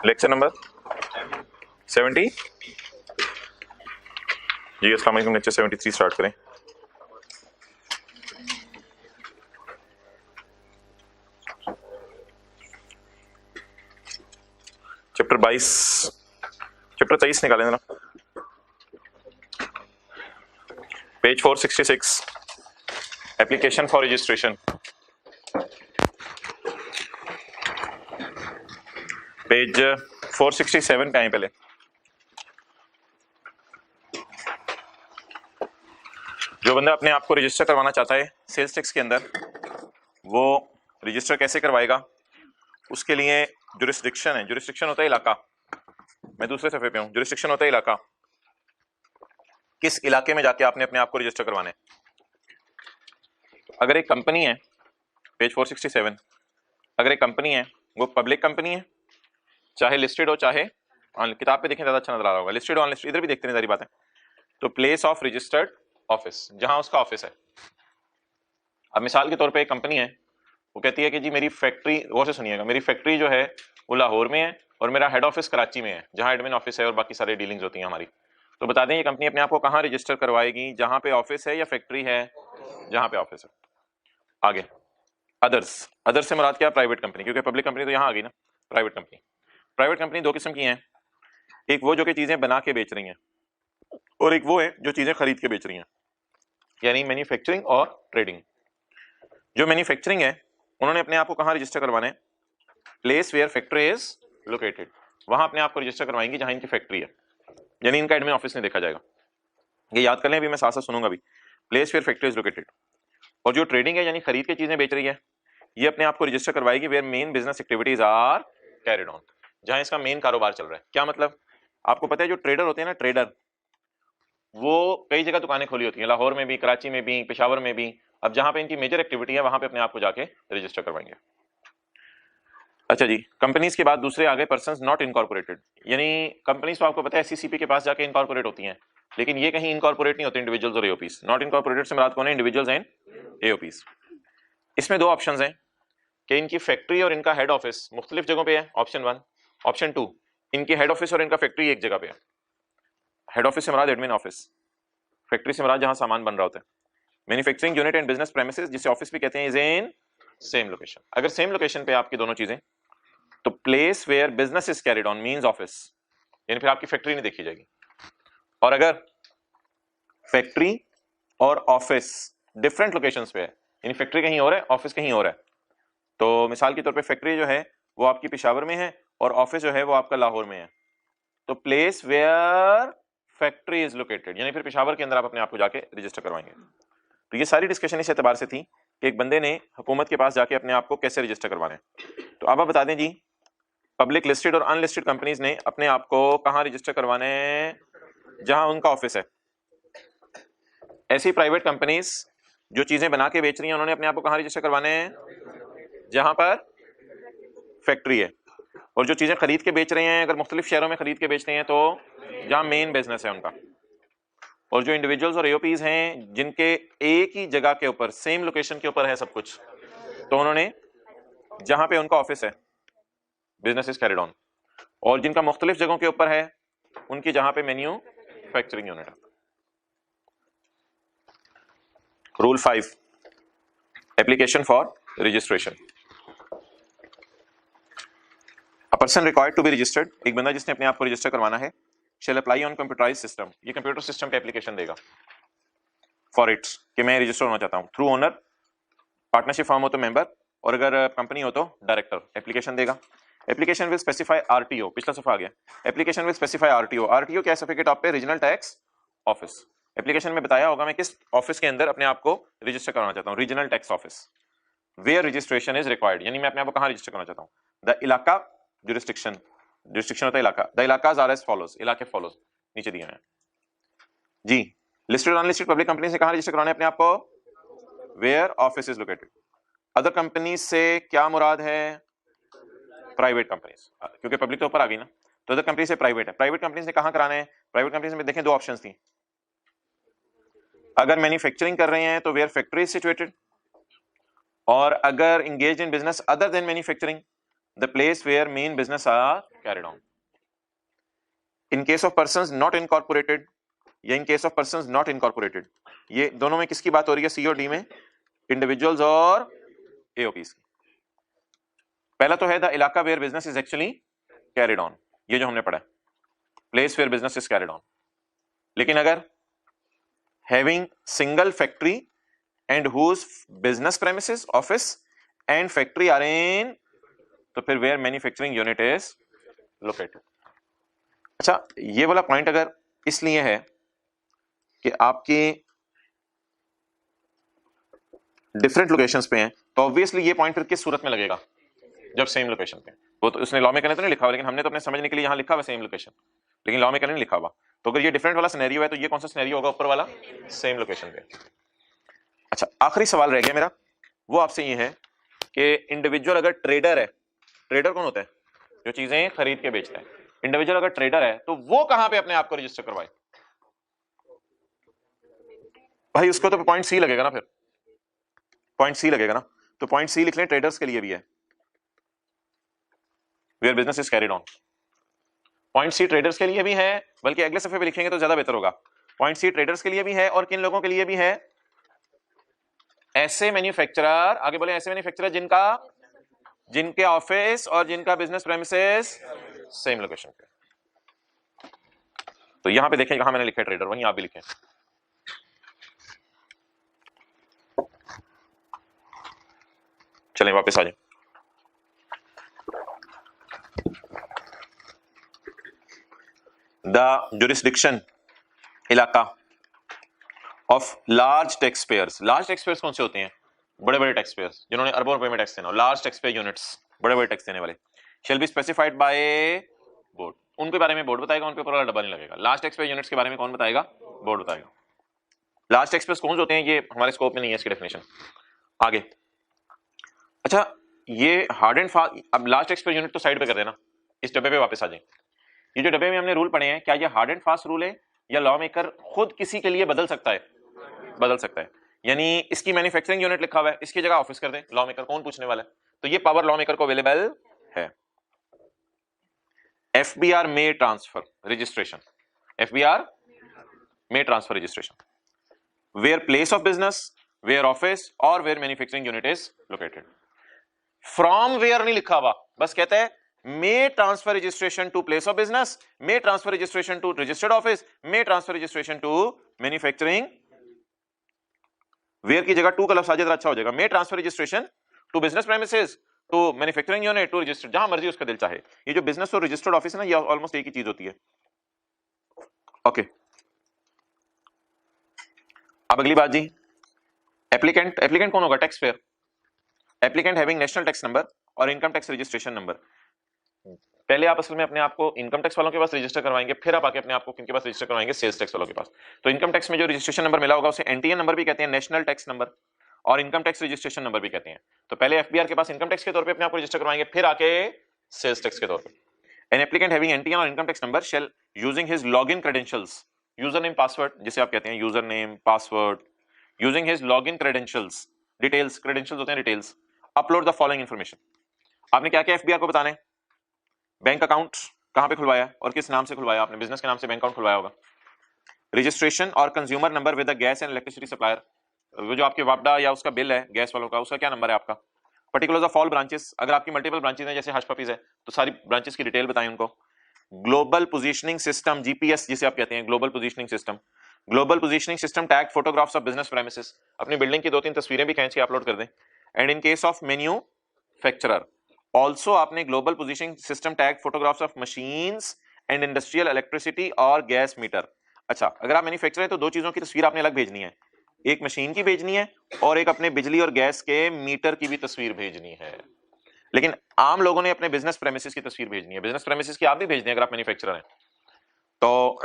Lecture number 70 जी। अस्सलाम वालेकुम। Lecture 73 start करें। चैप्टर 22 चैप्टर 23 निकालें जरा। Page 466 application for registration. Page 467 पे आए पहले। जो बंदा अपने आप को रजिस्टर करवाना चाहता है सेल्स टैक्स के अंदर, वो रजिस्टर कैसे करवाएगा? उसके लिए जुरिस्डिक्शन है। जुरिस्डिक्शन होता है इलाका। मैं दूसरे सफे पे हूं। जुरिस्डिक्शन होता है इलाका। किस इलाके में जाके आपने अपने आप को रजिस्टर करवाना है? अगर एक कंपनी है, पेज 467, अगर एक कंपनी है वो पब्लिक कंपनी है, चाहे लिस्टेड हो चाहे किताब पे देखें ज्यादा अच्छा नजर आ रहा होगा। लिस्टेड ऑन लिस्टेड इधर भी देखते हैं सारी बातें। तो प्लेस ऑफ रजिस्टर्ड ऑफिस, जहां उसका ऑफिस है। अब मिसाल के तौर पे एक कंपनी है, वो कहती है कि जी मेरी फैक्ट्री, गौर से सुनिएगा, मेरी फैक्ट्री जो है वो लाहौर में है और मेरा हेड ऑफिस कराची में है, जहां एडमिन ऑफिस है और बाकी सारी डीलिंग्स होती हैं हमारी। तो बता दें ये कंपनी अपने आप को कहां रजिस्टर करवाएगी? जहां पे ऑफिस है या फैक्ट्री है? जहां पे ऑफिस है। आगे अदर्स। अदर्स से मुराद क्या? प्राइवेट कंपनी, क्योंकि पब्लिक कंपनी तो यहां आ गई ना। Private company. प्राइवेट कंपनी दो किस्म की हैं। एक वो जो कि चीजें बना के बेच रही हैं, और एक वो है जो चीजें खरीद के बेच रही हैं, यानी मैन्युफैक्चरिंग और ट्रेडिंग। जो मैन्युफैक्चरिंग है उन्होंने अपने आप को कहां रजिस्टर करवाना है? Place where factory is located, वहां अपने आप को रजिस्टर करवाएंगी जहां इनकी फैक्ट्री है, यानी इनका एडमिन ऑफिस नहीं देखा जाएगा। ये याद कर लें, अभी मैं साथ साथ सुनूंगा भी। Place where factory is located. और जो ट्रेडिंग है यानी खरीद के चीजें बेच रही है, ये अपने आप को रजिस्टर करवाएगी where main business activities are carried on, जहां इसका मेन कारोबार चल रहा है। क्या मतलब? आपको पता है जो ट्रेडर होते हैं ना, ट्रेडर, वो कई जगह दुकानें खोली होती हैं, लाहौर में भी, कराची में भी, पेशावर में भी। अब जहां पे इनकी मेजर एक्टिविटी है वहां पे अपने आप को जाके रजिस्टर करवाएंगे। अच्छा जी, कंपनीज के बाद दूसरे आगे पर्संस नॉट इनकॉर्पोरेटेड, यानी कंपनीज तो आपको पता है एससीसीपी के पास जाके इनकॉर्पोरेट होती हैं, लेकिन ये कहीं इनकॉर्पोरेट नहीं होते, इंडिविजुअल्स और एओपीस। नॉट इनकॉर्पोरेटेड से मुराद कौन है? Individuals and AOPs. इसमें दो ऑप्शंस हैं कि इनकी फैक्ट्री और इनका हेड ऑफिस मुख्तलिफ जगहों पे है, ऑप्शन 1। ऑप्शन 2, इनकी हेड ऑफिस और इनका फैक्ट्री एक जगह पे है। हेड ऑफिस से मुराद एडमिन ऑफिस, फैक्ट्री से मुराद जहां सामान बन रहा होता है। Manufacturing unit and business premises, जिसे ऑफिस भी कहते हैं, इज इन सेम लोकेशन। अगर सेम लोकेशन पे आपकी दोनों चीजें, तो place where business is carried on means office, यानी फिर आपकी फैक्ट्री नहीं देखी जाएगी। और अगर फैक्ट्री और ऑफिस डिफरेंट लोकेशंस पे है, यानी फैक्ट्री कहीं और है, ऑफिस कहीं और है, तो मिसाल के तौर पे फैक्ट्री जो है वो आपकी पेशावर में है और ऑफिस जो है वो आपका लाहौर में है, तो place where factory is located, यानी फिर पेशावर के अंदर आप अपने आप को जाके रजिस्टर करवाएंगे। तो ये सारी डिस्कशन इस एतबार से थी कि एक बंदे ने हुकूमत के पास जाके अपने आप को कैसे रजिस्टर करवाना है। तो अब आप बता दें जी, पब्लिक लिस्टेड और अनलिस्टेड कंपनीज ने अपने आप को कहां रजिस्टर करवाना है? जहां उनका ऑफिस है। ऐसी प्राइवेट कंपनीज जो चीजें बना के बेच रही हैं, उन्होंने अपने आप को कहां रजिस्टर करवाने हैं? जहां पर फैक्ट्री है। और जो चीजें खरीद के बेच रहे हैं, अगर मुख्तलिफ शहरों में खरीद के बेच रहे हैं, तो जहां मेन बिजनेस है उनका। और जो इंडिविजुअल्स और एओपीज हैं जिनके एक ही जगह के ऊपर, सेम लोकेशन के ऊपर है सब कुछ, तो उन्होंने जहां पे उनका ऑफिस है बिजनेस इज कैरिड ऑन, और जिनका मुख्तलिफ जगहों के ऊपर है उनकी जहां पे मैन्युफैक्चरिंग यूनिट है। Rule 5, application for registration. A person required to be registered, एक बंदा जिसने अपने आप को रजिस्टर करवाना है, shall apply on computerised system, ये कंप्यूटर सिस्टम पे एप्लीकेशन देगा फॉर इट्स, कि मैं रजिस्टर होना चाहता हूं। थ्रू ओनर, पार्टनरशिप फॉर्म हो तो मेंबर, और अगर कंपनी हो तो डायरेक्टर एप्लीकेशन देगा। एप्लीकेशन विल स्पेसिफाई आरटीओ, पिछला सफा आ गया। Application will specify RTO. RTO क्या है? सफे के टॉप पे रीजनल टैक्स ऑफिस। एप्लीकेशन में बताया होगा मैं किस ऑफिस के अंदर अपने आप को रजिस्टर करना चाहता हूं, regional tax office. Where registration is required, यानी मैं अपने आप को कहां रजिस्टर करना चाहता हूं। द इलाका, जुरिस्डिक्शन, जुरिस्डिक्शन होता है इलाका। द इलाकाज आर एज फॉलोज, इलाके फॉलोज नीचे दिए हैं जी। लिस्टेड अनलिस्टेड पब्लिक कंपनी से कहां रजिस्टर कराना है अपने आप को? Where office is located. Other company से क्या मुराद है? प्राइवेट कंपनीज, क्योंकि पब्लिक तो ऊपर आ गई ना, तो अदर कंपनी से प्राइवेट है। प्राइवेट कंपनी से कहां कराना है? प्राइवेट कंपनी में देखें दो ऑप्शंस थी। अगर मैन्युफैक्चरिंग कर रहे हैं तो वेयर फैक्ट्री इज सिचुएटेड, और अगर engage in business other than manufacturing, the place where main business are carried on. In case of persons not incorporated या in case of persons not incorporated, ये दोनों में किसकी बात हो रही है? सी और डी में इंडिविजुअल्स और एओपीस की। पहला तो है द इलाका where business is actually carried on, ये जो हमने पढ़ा है, place where business is carried on. लेकिन अगर having single factory and whose business premises office and factory are in, तो फिर where manufacturing unit is located. अच्छा, ये वाला पॉइंट अगर इसलिए है कि आपके डिफरेंट लोकेशंस पे हैं, तो ऑब्वियसली ये पॉइंट फिर किस सूरत में लगेगा? जब सेम लोकेशन पे। वो तो उसने लॉ में करने तो नहीं लिखा हुआ, लेकिन हमने तो अपने समझने के लिए यहां लिखा हुआ सेम लोकेशन, लेकिन लॉ में करने नहीं लिखा हुआ। तो अगर ये डिफरेंट वाला सिनेरियो है तो ये कौन सा सिनेरियो होगा? ऊपर वाला, सेम लोकेशन पे। अच्छा, आखिरी सवाल रह गया मेरा, वो आपसे ये है कि इंडिविजुअल अगर ट्रेडर है, ट्रेडर कौन होता है? जो चीजें खरीद के बेचता है। इंडिविजुअल अगर ट्रेडर है तो वो कहां पे अपने आप को रजिस्टर करवाए? भाई उसको तो पॉइंट सी लगेगा ना, फिर पॉइंट सी लगेगा ना, तो पॉइंट सी लिख लें, ट्रेडर्स के लिए भी है, where business is carried on. Point C traders के लिए भी है, बल्कि अगले सफे पे लिखेंगे तो ज्यादा बेहतर होगा। पॉइंट सी ट्रेडर्स के लिए भी है, और किन लोगों के लिए भी है? ऐसे मैन्युफैक्चरर, आगे बोले ऐसे मैन्युफैक्चरर जिनके ऑफिस और जिनका बिजनेस प्रेमिसेस सेम लोकेशन पे। तो यहां पे देखें कहां मैंने लिखा है ट्रेडर, वहीं आप भी लिखें। चलें वापस आ जाए। द जुरिस्डिक्शन, इलाका of large tax payers. Large tax payers कौन से होते हैं? बड़े बड़े टैक्स पेयर्स, जिन्होंने अरबों रुपए में टैक्स देना। लार्ज टैक्स पेयर यूनिट्स, बड़े बड़े टैक्स देने वाले, shall be specified by board. उनके बारे में बोर्ड बताएगा, उनके ऊपर वाला डब्बा नहीं लगेगा। लार्ज टैक्स पेयर यूनिट्स के बारे में कौन बताएगा? बोर्ड बताएगा। लार्ज टैक्स पेयर्स कौन होते हैं ये हमारे स्कोप में नहीं है, इसकी डेफिनेशन आगे। अच्छा, ये हार्ड एंड फास्ट, अब लार्ज टैक्स पेयर यूनिट तो साइड पे कर देना, इस डब्बे पे वापस आ जाए। ये जो डब्बे में हमने रूल पढ़े हैं, क्या ये हार्ड एंड फास्ट रूल है या लॉ मेकर खुद किसी के लिए बदल सकता है? बदल सकता है। यानी इसकी मैन्युफैक्चरिंग यूनिट लिखा हुआ है, इसकी जगह ऑफिस कर दे, लॉ मेकर कौन पूछने वाला है? तो ये पावर लॉ मेकर को अवेलेबल है। एफबीआर में ट्रांसफर रजिस्ट्रेशन, एफबीआर में transfer registration where place of business, where office और where manufacturing unit is located. From where नहीं लिखा हुआ, बस कहता है may transfer registration to place of business, may transfer registration to registered office, may transfer registration to manufacturing। where की जगह to का लफ्ज आ जाए तो अच्छा हो जाएगा। may transfer registration to business premises, to manufacturing unit, to registered, जहां मर्जी उसका दिल चाहे। ये जो बिजनेस और रजिस्टर्ड ऑफिस है ना, ये ऑलमोस्ट एक ही चीज होती है। ओके, अब अगली बात जी, एप्लीकेंट। एप्लीकेंट कौन होगा? Tax payer. Applicant having national tax number और इनकम टैक्स रजिस्ट्रेशन नंबर। पहले आप असल में अपने आप को इनकम टैक्स वालों के पास रजिस्टर करवाएंगे, फिर आप आके अपने आप को किनके पास रजिस्टर करवाएंगे? सेल्स टैक्स वालों के पास। तो इनकम टैक्स में जो रजिस्ट्रेशन नंबर मिला होगा उसे एनटीएन नंबर भी कहते हैं, नेशनल टैक्स नंबर, और इनकम टैक्स रजिस्ट्रेशन नंबर भी कहते हैं। तो पहले एफबीआर के पास इनकम टैक्स के तौर पे अपने आप को रजिस्टर करवाएंगे, फिर आके सेल्स टैक्स के तौर पे। एन एप्लीकेंट हैविंग एनटीएन और income tax number shall using his login credentials, user name password जिसे आप कहते हैं, user name password, using his login credentials, details, credentials होते हैं details, upload the following information. आपने क्या क्या एफबीआर को बताना है? बैंक अकाउंट कहां पे खुलवाया और किस नाम से खुलवाया? आपने बिजनेस के नाम से बैंक अकाउंट खुलवाया होगा। रजिस्ट्रेशन और consumer number with the gas and electricity supplier, वो जो आपके वापडा या उसका बिल है गैस वालों का, उसका क्या नंबर है आपका? पर्टिकुलर्स ऑफ ऑल ब्रांचेस, अगर आपकी मल्टीपल ब्रांचेस हैं जैसे हश पपीज है तो सारी ब्रांचेस की डिटेल बताएं उनको। ग्लोबल पोजीशनिंग सिस्टम, जीपीएस जिसे आप कहते हैं, global positioning system. Global positioning system tag photographs of business premises, अपनी बिल्डिंग की 2-3 तस्वीरें भी खींच के अपलोड कर दें। And in case of manufacturer also आपने global positioning system tag photographs of machines and industrial electricity और गैस मीटर। अच्छा, अगर आप मैन्युफैक्चरर है तो दो चीजों की तस्वीर आपने अलग भेजनी है, एक मशीन की भेजनी है और एक अपने बिजली और गैस के मीटर की भी तस्वीर भेजनी है। लेकिन आम लोगों ने अपने बिजनेस प्रेमिसेस की तस्वीर भेजनी है, बिजनेस प्रेमिसेस की आप भी भेज दें अगर आप मैन्युफैक्चरर हैं। तो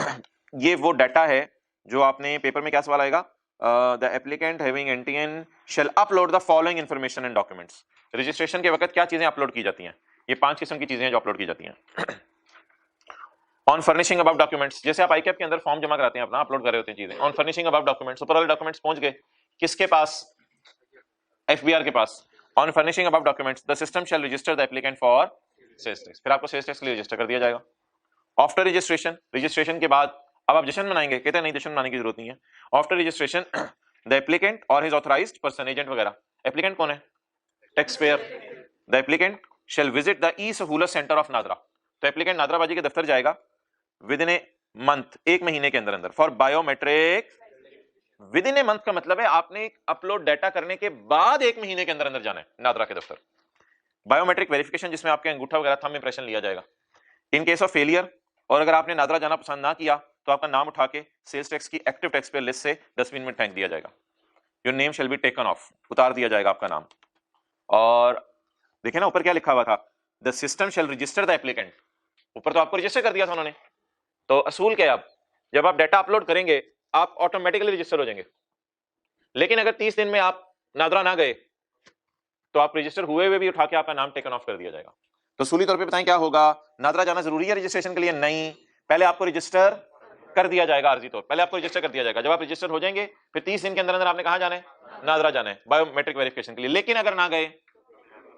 ये वो डाटा है जो आपने पेपर में क्या सवाल आएगा? The applicant having NTN shall upload the following information and documents. Registration के वक्त क्या चीजें अपलोड की जाती हैं? ये 5 किस्म की चीजें हैं जो अपलोड की जाती हैं। ऑन फर्निशिंग अबव डॉक्यूमेंट्स, जैसे आप आईकैप के अंदर फॉर्म जमा कराते हैं अपना, अपलोड कर रहे होते हैं चीजें। ऑन फर्निशिंग अबव डॉक्यूमेंट्स, ऊपर वाले डॉक्यूमेंट्स पहुंच गए किसके पास? एफबीआर के पास। On furnishing above documents the system shall register the applicant for sales tax, फिर आपको सेल्स टैक्स के लिए रजिस्टर कर दिया जाएगा। आफ्टर रजिस्ट्रेशन, रजिस्ट्रेशन के बाद अब आप जश्न मनाएंगे, कहते हैं नहीं जश्न मनाने की जरूरत नहीं है। आफ्टर रजिस्ट्रेशन द एप्लीकेंट और हिज ऑथराइज्ड पर्सन, एजेंट वगैरह, एप्लीकेंट कौन है? Tax payer. The applicant shall visit the e सहूलत सेंटर ऑफ नादरा, तो एप्लीकेंट नादराबाजी के दफ्तर जाएगा विद इन ए मंथ, एक महीने के अंदर अंदर, for biometric. With in a month का मतलब है आपने अपलोड डाटा करने के बाद एक महीने के अंदर अंदर जाना है नादरा के दफ्तर। बायोमेट्रिक वेरिफिकेशन जिसमें आपके अंगूठा वगैरह थंब इंप्रेशन लिया जाएगा। इन केस ऑफ फेलियर, और अगर आपने नादरा जाना पसंद ना किया तो आपका नाम उठा के सेल्स टैक्स की एक्टिव टैक्स पेयर लिस्ट से डस्टबिन में फेंक दिया जाएगा। Your name shall be taken of, उतार दिया जाएगा आपका नाम। और देखिए ना ऊपर क्या लिखा हुआ था, the system shall register the applicant, ऊपर तो आपको रजिस्टर कर दिया था उन्होंने। तो असूल क्या है, अब जब आप डाटा अपलोड करेंगे आप ऑटोमेटिकली रजिस्टर हो जाएंगे, लेकिन अगर 30 दिन में आप नादरा ना गए तो आप रजिस्टर हुए हुए भी उठा के आपका नाम टेकन ऑफ कर दिया जाएगा। तो सूली तौर पे बताएं क्या होगा, नादरा जाना जरूरी है रजिस्ट्रेशन के लिए? नहीं, पहले आपको रजिस्टर कर दिया जाएगा आर्जी तौर, पहले आपको रजिस्टर कर दिया जाएगा। जब आप रजिस्टर हो जाएंगे फिर 30 दिन के अंदर अंदर आपने कहां जाना है? नादरा जाना है बायोमेट्रिक वेरिफिकेशन के लिए। लेकिन अगर ना गए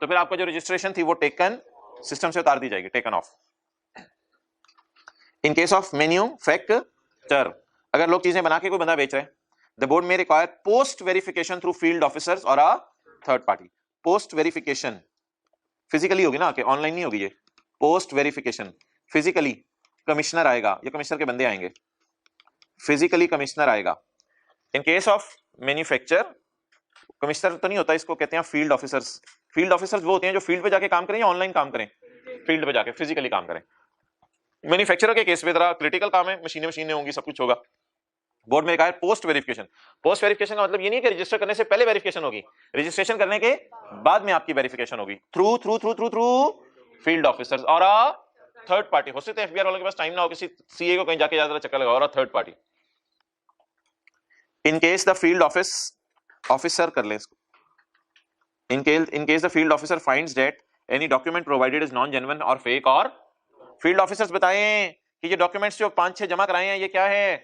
तो फिर आपको जो रजिस्ट्रेशन थी वो टेकन सिस्टम से उतार दी जाएगी, taken of. In case of manufacture, अगर लोग चीजें बना के कोई बंदा बेच रहे हैं, द बोर्ड में require post verification through field officers और a third party. Post verification physically होगी ना, कि ऑनलाइन नहीं होगी ये। पोस्ट वेरिफिकेशन फिजिकली कमिश्नर आएगा या कमिश्नर के बंदे आएंगे, फिजिकली कमिश्नर आएगा। इन केस ऑफ मैन्युफैक्चर, कमिश्नर तो नहीं होता, इसको कहते हैं फील्ड ऑफिसर्स। फील्ड ऑफिसर्स वो होते हैं जो फील्ड पे जाके काम करें या ऑनलाइन काम करें, फील्ड पे जाके फिजिकली काम करें। मैन्युफैक्चरर के केस में जरा क्रिटिकल काम है, मशीनें होंगी, सब कुछ होगा। बोर्ड में कहा है पोस्ट वेरिफिकेशन। पोस्ट वेरिफिकेशन का मतलब ये नहीं है कि रजिस्टर करने से पहले वेरिफिकेशन होगी, रजिस्ट्रेशन करने के बाद में आपकी वेरिफिकेशन होगी through through through through through field officers और थर्ड पार्टी। हो सकता है एफबीआर वालों के पास टाइम ना हो, किसी सीए को कहीं जाके ज्यादा चक्कर लगा, और third party. In case the field officer कर ले इसको, in case the field officer finds that any document provided is non genuine और फेक, और फील्ड ऑफिसर्स बताएं कि ये डॉक्यूमेंट्स जो 5-6 जमा कराए हैं ये क्या है,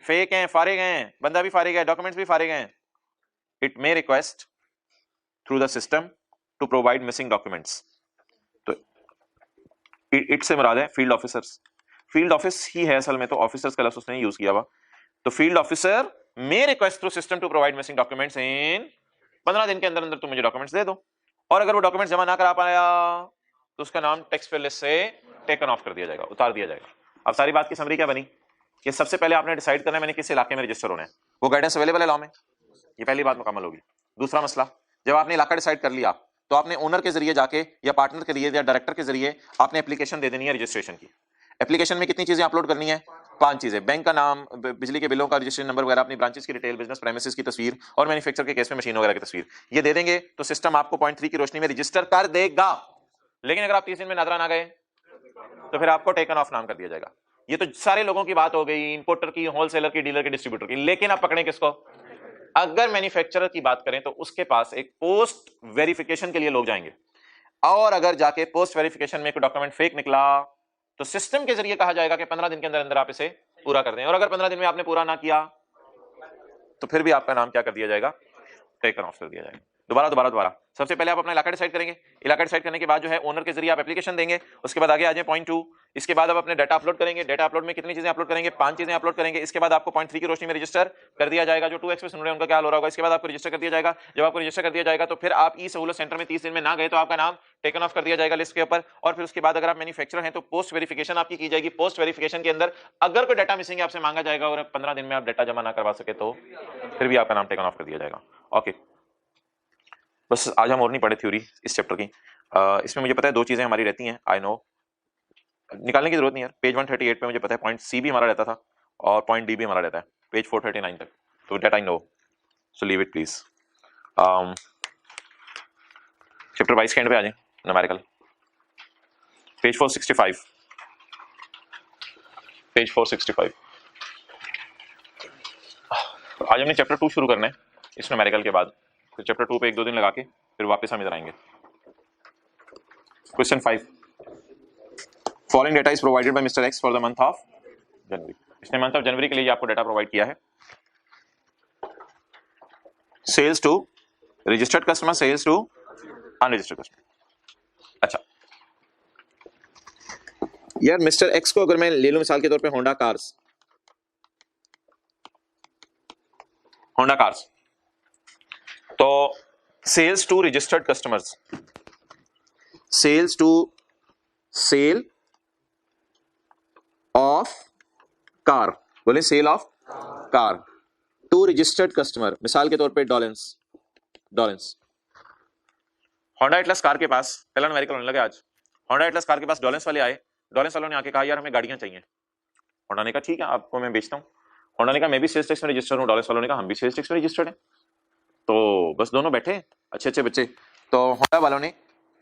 फेक हैं, फारिग हैं, बंदा भी फारिग है, डॉक्यूमेंट्स भी फारिग हैं। It may request through the system to provide missing documents. तो इट से मुराद है फील्ड ऑफिसर्स। फील्ड ऑफिस ही है असल में, तो ऑफिसर्स का लफ्ज उसने यूज किया हुआ। तो field officer may request through system to provide missing documents in 15 दिन के अंदर अंदर तुम मुझे डॉक्यूमेंट्स दे दो। और अगर वो डॉक्यूमेंट्स जमा ना करा पाया तो उसका नाम टैक्स पेयर लिस्ट से टेकन ऑफ कर दिया जाएगा, उतार दिया जाएगा। अब सारी बात की समरी क्या बनी कि सबसे पहले आपने डिसाइड करना है मैंने किस इलाके में रजिस्टर होना है, वो गाइडेंस अवेलेबल है लॉ में, ये पहली बात मुकम्मल होगी। दूसरा मसला, जब आपने इलाका डिसाइड कर लिया तो आपने ओनर के जरिए जाके या पार्टनर के लिए या डायरेक्टर के जरिए आपने एप्लीकेशन दे देनी है रजिस्ट्रेशन की। एप्लीकेशन में कितनी चीजें अपलोड करनी है? 5 चीजें, बैंक का नाम, बिजली के बिलों का रजिस्ट्रेशन नंबर वगैरह, अपनी ब्रांचेस की डिटेल, बिजनेस प्रेमिसेस की तस्वीर, और मैन्युफैक्चर के केस में मशीन वगैरह की तस्वीर। ये दे देंगे तो सिस्टम आपको पॉइंट 3 की रोशनी में रजिस्टर कर देगा। लेकिन अगर आप 30 दिन में नादरा ना गए तो फिर आपको टेकन ऑफ नाम कर दिया जाएगा। ये तो सारे लोगों की बात हो गई, इंपोर्टर की, होलसेलर की, डीलर की, डिस्ट्रीब्यूटर की। लेकिन आप पकड़ें किसको? अगर मैन्युफैक्चरर की बात करें तो उसके पास एक पोस्ट वेरिफिकेशन के लिए लोग जाएंगे, और अगर जाके पोस्ट वेरिफिकेशन में कोई डॉक्यूमेंट फेक निकला तो सिस्टम के जरिए कहा जाएगा कि 15 दिन के अंदर अंदर आप इसे पूरा कर दें। और अगर 15 दिन में आपने पूरा ना किया तो फिर भी आपका नाम क्या कर दिया जाएगा? टेकन ऑफ कर दिया जाएगा। दोबारा सबसे पहले आप अपना इलाका डिसाइड करेंगे। इलाका डिसाइड करने के बाद जो है ओनर के जरिए आप एप्लीकेशन देंगे। उसके बाद आगे आ जाए पॉइंट 2, इसके बाद आप अपने डाटा अपलोड करेंगे। डाटा अपलोड में कितनी चीजें अपलोड करेंगे? 5 चीजें अपलोड करेंगे। इसके बाद आपको पॉइंट 3 की रोशनी में रजिस्टर कर दिया जाएगा। जो 2x पे सुन रहे हैं उनका क्या हाल हो रहा होगा। इसके बाद आपको रजिस्टर कर दिया जाएगा। जब आपको रजिस्टर कर दिया जाएगा तो फिर आप ई सहूलत सेंटर में 30 दिन में ना गए तो आपका नाम टेकन ऑफ कर दिया जाएगा लिस्ट के ऊपर। और फिर उसके बाद अगर आप मैन्युफैक्चरर हैं तो पोस्ट वेरिफिकेशन आपकी की जाएगी। पोस्ट वेरिफिकेशन के अंदर अगर कोई डाटा मिसिंग है आपसे मांगा जाएगा और 15 दिन में आप डाटा जमा ना करवा सके तो फिर भी आपका नाम टेकन ऑफ कर दिया जाएगा। ओके, बस आज हम और नहीं पढ़े थ्योरी इस चैप्टर की। इसमें मुझे पता है 2 चीजें हमारी रहती हैं, आई नो, निकालने की जरूरत नहीं है। पेज 138 पे मुझे पता है पॉइंट सी भी हमारा रहता था और पॉइंट डी भी हमारा रहता है पेज 439 तक, तो that I know, so leave it please. Chapter 22 के एंड पे आ जाए, न्यूमेरिकल, पेज 465, पेज 465। आज हमने चैप्टर 2 शुरू करना है इस न्यूमेरिकल के बाद, तो चैप्टर 2 पे 1-2 दिन लगा के फिर वापस हम इधर आएंगे। Question 5, following data is provided by mister x for the month of January. इसने मंथ ऑफ जनवरी के लिए आपको डेटा प्रोवाइड किया है। Sales to registered customer, sales to unregistered customer. अच्छा यार मिस्टर एक्स को अगर मैं ले लूं मिसाल के तौर पे होंडा कार्स, तो sales to registered customers, sales to sale of car, बोले sale of car to registered customer, मिसाल के तौर पे डॉलेंस होंडा एटलस कार के पास, पहला अमेरिकन होने लगे आज, होंडा एटलस कार के पास डॉलेंस वाले आए, डॉलेंस वालों ने आके कहा यार हमें गाड़ियां चाहिए, होंडा ने कहा ठीक है आपको मैं बेचता हूं, होंडा ने कहा मैं भी सेल्स टैक्स में रजिस्टर्ड हूं, डॉलेंस वालों ने कहा हम भी सेल्स टैक्स में रजिस्टर्ड हैं, तो बस दोनों बैठे अच्छे अच्छे बच्चे, तो होंडा वालों ने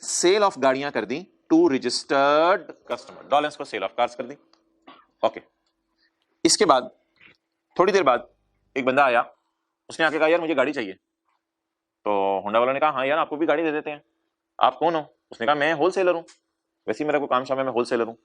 सेल ऑफ गाड़ियां कर दी टू रजिस्टर्ड कस्टमर, डॉलेंस को सेल ऑफ कार्स कर दी। ओके, इसके बाद थोड़ी देर बाद एक बंदा आया, उसने आके कहा यार मुझे गाड़ी चाहिए, तो होंडा वालों ने कहा हाँ यार आपको भी गाड़ी दे देते हैं, आप कौन हो? उसने कहा मैं होलसेलर हूँ, वैसे ही मेरा कोई काम शाम है, मैं होलसेलर हूँ,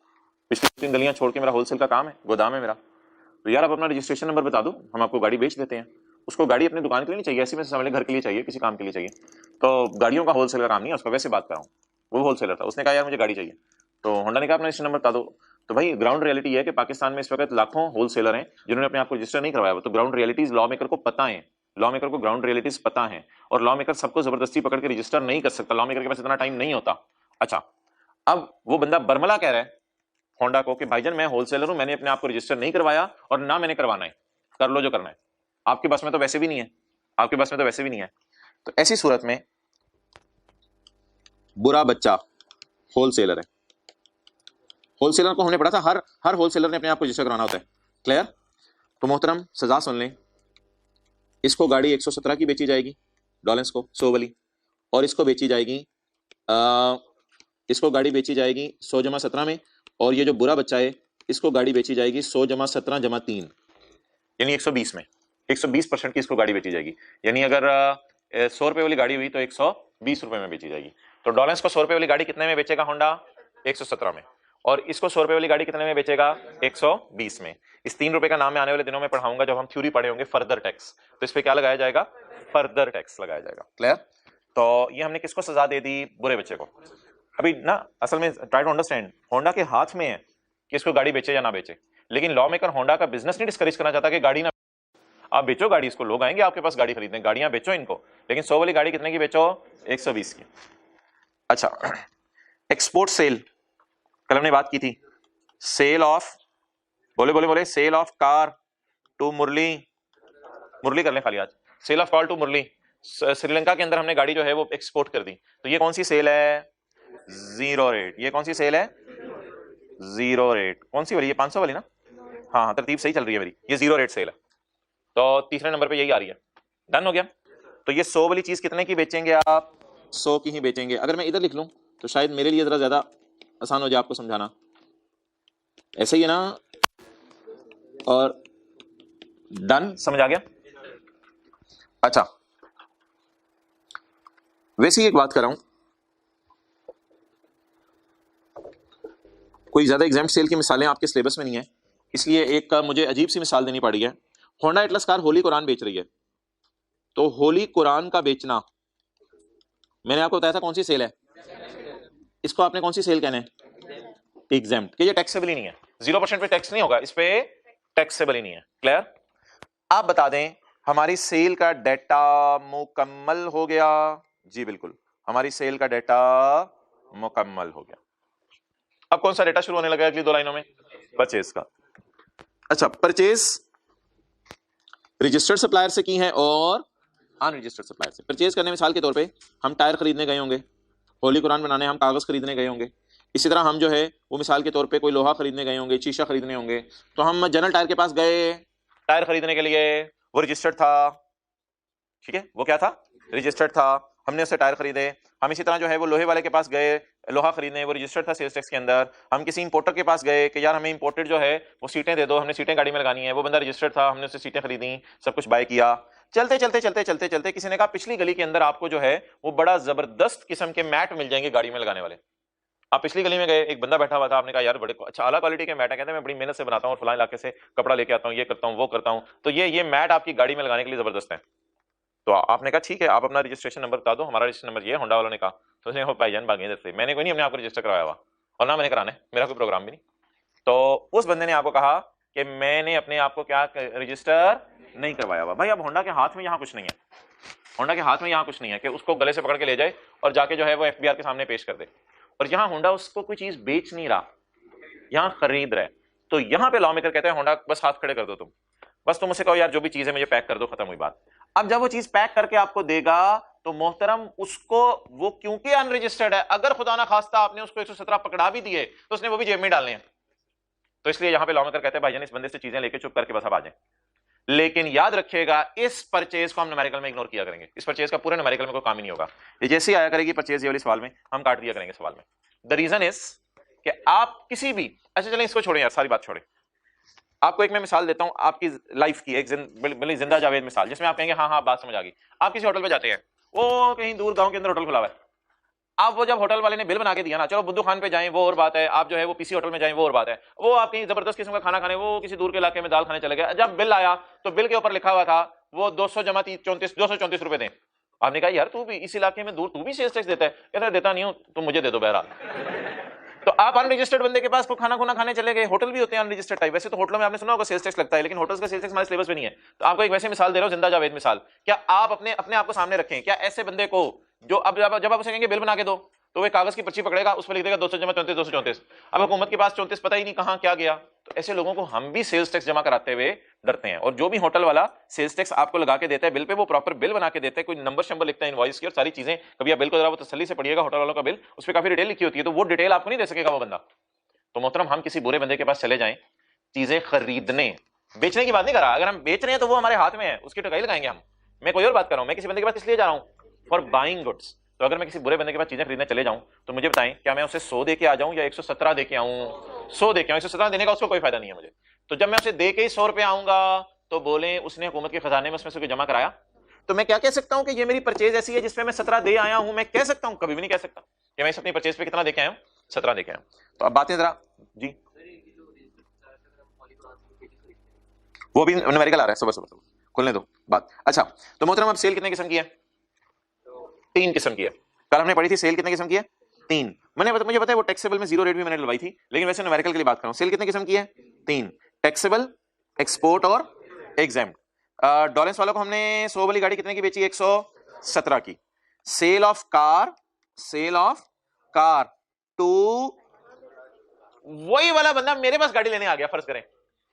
पिछली 3 गलियां छोड़ के मेरा होलसेल का काम है, गोदाम है मेरा, तो यार आप अपना रजिस्ट्रेशन नंबर बता दो हम आपको गाड़ी बेच देते हैं। उसको गाड़ी अपनी दुकान के लिए नहीं चाहिए, ऐसे में समझ ले घर के लिए चाहिए, किसी काम के लिए चाहिए, तो गाड़ियों का होलसेल का काम नहीं है उसका, वैसे बात कर रहा हूँ, वो होलसेलर था, उसने कहा यार मुझे गाड़ी चाहिए, तो होंडा ने कहा अपना रजिस्ट्रेशन नंबर बता दो। तो भाई ग्राउंड रियलिटी है कि पाकिस्तान में इस वक्त लाखों होलसेलर हैं जिन्होंने अपने आप को रजिस्टर नहीं करवाया, तो ग्राउंड रियलिटीज लॉ मेकर को पता है, लॉ मेकर को ग्राउंड रियलिटीज पता है, और लॉ मेकर सबको जबरदस्ती पकड़ के रजिस्टर नहीं कर सकता, लॉ मेकर के पास इतना टाइम नहीं होता। अच्छा, अब वो बंदा बर्मला कह रहा है होंडा को कि भाईजान मैं होलसेलर हूं, मैंने अपने आप को रजिस्टर नहीं करवाया और ना मैंने करवाना है, कर लो जो करना है, आपके बस में तो वैसे भी नहीं है, आपके बस में तो वैसे भी नहीं है। तो ऐसी सूरत में बुरा बच्चा होलसेलर है, होलसेलर को हमने पढ़ा था हर होलसेलर ने अपने आप को रजिस्टर कराना होता है, क्लियर? तो मोहतरम सजा सुन लें, इसको गाड़ी 117 की बेची जाएगी डॉलेंस को 100 वाली, और इसको बेची जाएगी इसको गाड़ी बेची जाएगी 100 जमा 17 में, और ये जो बुरा बच्चा है इसको गाड़ी बेची जाएगी 100 जमा 17 जमा 3 यानी 120 में, 120% की इसको गाड़ी बेची जाएगी, यानी अगर 100 रुपए वाली गाड़ी हुई तो 120 रुपए में बेची जाएगी। तो डॉलेंस को 100 रुपए वाली गाड़ी कितने में बेचेगा होंडा? 117 में, और इसको 100 रुपए वाली गाड़ी कितने में बेचेगा? 120 में। इस 3 रुपए का नाम मैं आने वाले दिनों में पढ़ाऊंगा जब हम थ्योरी पढ़े होंगे फर्दर टैक्स, तो इस पे क्या लगाया जाएगा? फर्दर टैक्स लगाया जाएगा, क्लियर? तो ये हमने किसको सजा दे दी? बुरे बच्चे को। अभी ना असल में ट्राई टू अंडरस्टैंड, होंडा के हाथ में है कि इसको गाड़ी बेचे या ना बेचे, लेकिन लॉ मेकर होंडा का बिजनेस नहीं डिस्करेज करना चाहता कि गाड़ी ना, आप बेचो गाड़ी, इसको लोग आएंगे आपके पास गाड़ी खरीदने, गाड़ियां बेचो इनको, लेकिन 100 वाली गाड़ी कितने की बेचो? 120 की। अच्छा, एक्सपोर्ट सेल, कल हमने बात की थी, सेल ऑफ, बोले सेल ऑफ कार टू मुरली कर लें खाली आज, सेल ऑफ कार टू मुरली, श्रीलंका के अंदर हमने गाड़ी जो है वो एक्सपोर्ट कर दी, तो ये कौन सी सेल है? Zero rate. ये कौन सी सेल है? Zero rate. कौन सी वाली? ये 500 वाली ना? हाँ, तरतीब सही चल रही है मेरी, ये जीरो रेट सेल है, तो तीसरे नंबर पे यही आ रही है। डन हो गया। तो ये 100 वाली चीज कितने की बेचेंगे आप? 100 की ही बेचेंगे। अगर मैं इधर लिख लूं तो शायद मेरे लिए जरा ज्यादा आसान हो जाए आपको समझाना, ऐसे ही है ना? और डन, समझ आ गया? अच्छा, वैसे ही एक बात कर रहा हूं, कोई ज्यादा एग्जाम सेल की मिसालें आपके सिलेबस में नहीं है, इसलिए एक मुझे अजीब सी मिसाल देनी पड़ी है। Honda Atlas car Holi Quran बेच रही है, तो होली कुरान का बेचना, मैंने आपको बताया था कौन सी सेल है, इसको आपने कौन सी सेल कहना है? एग्जाम्प्ट, कि ये टैक्सेबल ही नहीं है, 0% पे टैक्स नहीं होगा, इस पे टैक्सेबल ही नहीं है, क्लियर? आप बता दें हमारी सेल का डेटा मुकम्मल हो गया? जी बिल्कुल, हमारी सेल का डेटा मुकम्मल हो गया। अब कौन सा डेटा शुरू होने लगा अगली 2 लाइनों में? परचेज का। अच्छा, परचेज रजिस्टर्ड सप्लायर से की है और अनरजिस्टर्ड सप्लायर से। परचेज करने मिसाल के तौर पे हम टायर खरीदने गए होंगे, होली कुरान बनाने हम कागज खरीदने गए होंगे, इसी तरह हम जो है वो मिसाल के तौर पे कोई लोहा खरीदने गए होंगे, शीशा खरीदने होंगे, तो हम जनरल टायर के पास गए टायर खरीदने के लिए, वो रजिस्टर्ड था, ठीक है, वो क्या था? रजिस्टर्ड था, हमने उससे टायर खरीदे। हम इसी तरह जो है वो लोहे वाले के पास गए लोहा खरीदने, वो रजिस्टर्ड था सेल्स टैक्स के अंदर। हम किसी इंपोर्टर के पास गए कि यार हमें इंपोर्टेड जो है वो सीटें दे दो, हमने सीटें गाड़ी में लगानी है, वो बंदा रजिस्टर्ड था, हमने उससे सीटें खरीदी, सब कुछ बाय किया। चलते चलते चलते चलते चलते किसी ने कहा पिछली गली के अंदर आपको जो है वो बड़ा जबरदस्त किस्म के मैट मिल जाएंगे गाड़ी में लगाने वाले। आप पिछली गली में गए, एक बंदा बैठा हुआ था, आपने कहा यार बड़े अच्छा आला क्वालिटी के मैट है, कहते हैं मैं बड़ी मेहनत से बनाता हूँ और फलां इलाके से कपड़ा लेके आता हूँ, ये करता हूँ वो करता हूँ, तो ये मैट आपकी गाड़ी में लगाने के लिए जबरदस्त है। तो आपने कहा ठीक है, आप अपना रजिस्ट्रेशन नंबर बता दो, हमारा रजिस्ट्रेशन नंबर ये है, होंडा वालों ने कहा। तो उसने कहा भाईजान भागे इधर से, मैंने कोई नहीं, हमने आपको रजिस्टर करवाया हुआ और ना मैंने कराना है, मेरा कोई प्रोग्राम भी नहीं। तो उस बंदे ने आपको कहा कि मैंने अपने आप को क्या रजिस्टर नहीं करवाया हुआ। भाई अब होंडा के हाथ में यहाँ कुछ नहीं है, होंडा के हाथ में यहाँ कुछ नहीं है कि उसको गले से पकड़ के ले जाए और जाके जो है वो एफबीआर के सामने पेश कर दे। और यहाँ होंडा उसको कोई चीज बेच नहीं रहा, यहाँ खरीद रहा है। तो यहाँ पे लॉ मेकर कहते हैं होंडा बस हाथ खड़े कर दो, तुम बस तुम उसे कहो यार जो भी चीज है मुझे पैक कर दो, खत्म हुई बात। अब जब वो चीज पैक करके आपको देगा तो मोहतरम उसको वो क्योंकि अनरजिस्टर्ड है, अगर खुदा ना खास्ता आपने उसको 117 पकड़ा भी दिए तो उसने वो भी जेब में डालने हैं। तो इसलिए यहां पे लॉ मेकर कहते हैं भाईजान इस बंदे से चीजें लेके चुप करके बस अब आ जाए। लेकिन याद रखिएगा इस परचेज को हम न्यूमेरिकल में इग्नोर किया करेंगे, इस परचेज का पूरे न्यूमेरिकल में कोई काम ही नहीं होगा। ये जैसे ही आया करेगी परचेज ये वाली सवाल में हम काट दिया करेंगे सवाल में। द रीजन इज कि आप किसी भी, अच्छा चलें इसको छोड़ें यार, सारी बात छोड़ें। आपको एक मैं मिसाल देता हूं आपकी लाइफ की, एक जिंदा जावेद मिसाल, जिसमें आप कहेंगे हाँ हाँ बात समझ आ गई। आप किसी होटल पे जाते हैं, वो कहीं दूर गांव के अंदर होटल खुला हुआ है। आप वो जब होटल वाले ने बिल बना के दिया ना, चलो बुद्धू खान पे जाएं वो और बात है, आप जो है वो पीसी होटल में जाएं वो और बात है, वो आप कहीं जबरदस्त किस्म का खाना खाने वो किसी दूर के इलाके में दाल खाने चले गए, जब बिल आया तो बिल के ऊपर लिखा हुआ था वो 200 जमा 234 रुपए दें। आपने कहा यार तू भी इस इलाके में दूर, तू भी सेल्स टैक्स देता है? कहता देता नहीं हूं, तुम मुझे दे दो बहरहाल। तो आप अनरजिस्टर्ड बंदे के पास को खाना खुना खाने चले गए, होटल भी होते हैं अनरजिस्टर्ड टाइप। वैसे तो होटलों में आपने सुना होगा सेल्स टैक्स लगता है, लेकिन होटल्स का सेल्स टैक्स हमारे सिलेबस में नहीं है। तो आपको एक वैसे मिसाल दे रहा हूं, जिंदा जावेद मिसाल। क्या आप अपने आप को सामने रखें, क्या ऐसे बंदे को जो अब जब आप उसे कहेंगे बिल बना के दो तो वे कागज की पर्ची पकड़ेगा, उस पर लिख देगा 200 जमा 34 234। अब हुकूमत के पास 34 पता ही नहीं कहां क्या गया। तो ऐसे लोगों को हम भी सेल्स टैक्स जमा कराते हुए डरते हैं। और जो भी होटल वाला सेल्स टैक्स आपको लगा के देता है बिल पे, वो प्रॉपर बिल बना के देता है, कोई नंबर शंबर लिखता है इनवॉइस की और सारी चीजें। कभी आप बिल को जरा वो तसल्ली से पढ़िएगा, होटल वालों का बिल उस पर काफी डिटेल लिखी होती है, तो वो डिटेल आपको नहीं दे सकेगा वो बंदा। तो मोहतरम हम किसी बुरे बंदे के पास चले जाएं चीजें खरीदने, बेचने की बात नहीं कर रहा, अगर हम बेच रहे हैं तो वो हमारे हाथ में है, उसकी टकाई लगाएंगे हम। मैं कोई और बात कर रहा हूं, मैं किसी बंदे के पास इसलिए जा रहा हूं फॉर बाइंग गुड्स। तो अगर मैं किसी बुरे बंदे के पास चीजें खरीदने चले जाऊं तो मुझे बताएं क्या मैं उसे 100 दे के आ जाऊं या 117 दे के आऊं? 100 दे के आऊं, 117 देने का उसको कोई फायदा नहीं है मुझे। तो जब मैं उसे दे के ही 100 रुपए आऊंगा तो बोले उसने हुकूमत के खजाने में उसमें से जमा कराया, तो मैं क्या कह सकता हूं कि ये मेरी परचेज ऐसी है जिसमें मैं 17 दे आया हूं? मैं कह सकता हूं? कभी भी नहीं कह सकता कि मैं इस अपनी परचेज पे कितना दे के आया हूं, 17 दे के आया हूं। तो अब बातें जरा जी, वो भी न्यूमेरिकल आ रहा है, सुबह सुबह खुलने दो बात। अच्छा तो मोहतरम अब सेल कितने किस्म की है? 3 किस्म की है। कल हमने पढ़ी थी सेल कितने किस्म की है? 3। मुझे पता है वो टैक्सेबल में 0 रेट भी मैंने डलवाई थी, लेकिन वैसे न्यूमेरिकल के लिए बात कर रहा हूं। सेल कितने किस्म की है? 3, टैक्सेबल, एक्सपोर्ट और एग्जेम्प्ट। डॉलेंस वालों को हमने 100 वाली गाड़ी कितने की बेची? 117 की। सेल ऑफ कार टू वही वाला बंदा मेरे पास गाड़ी लेने आ गया, फर्ज करें,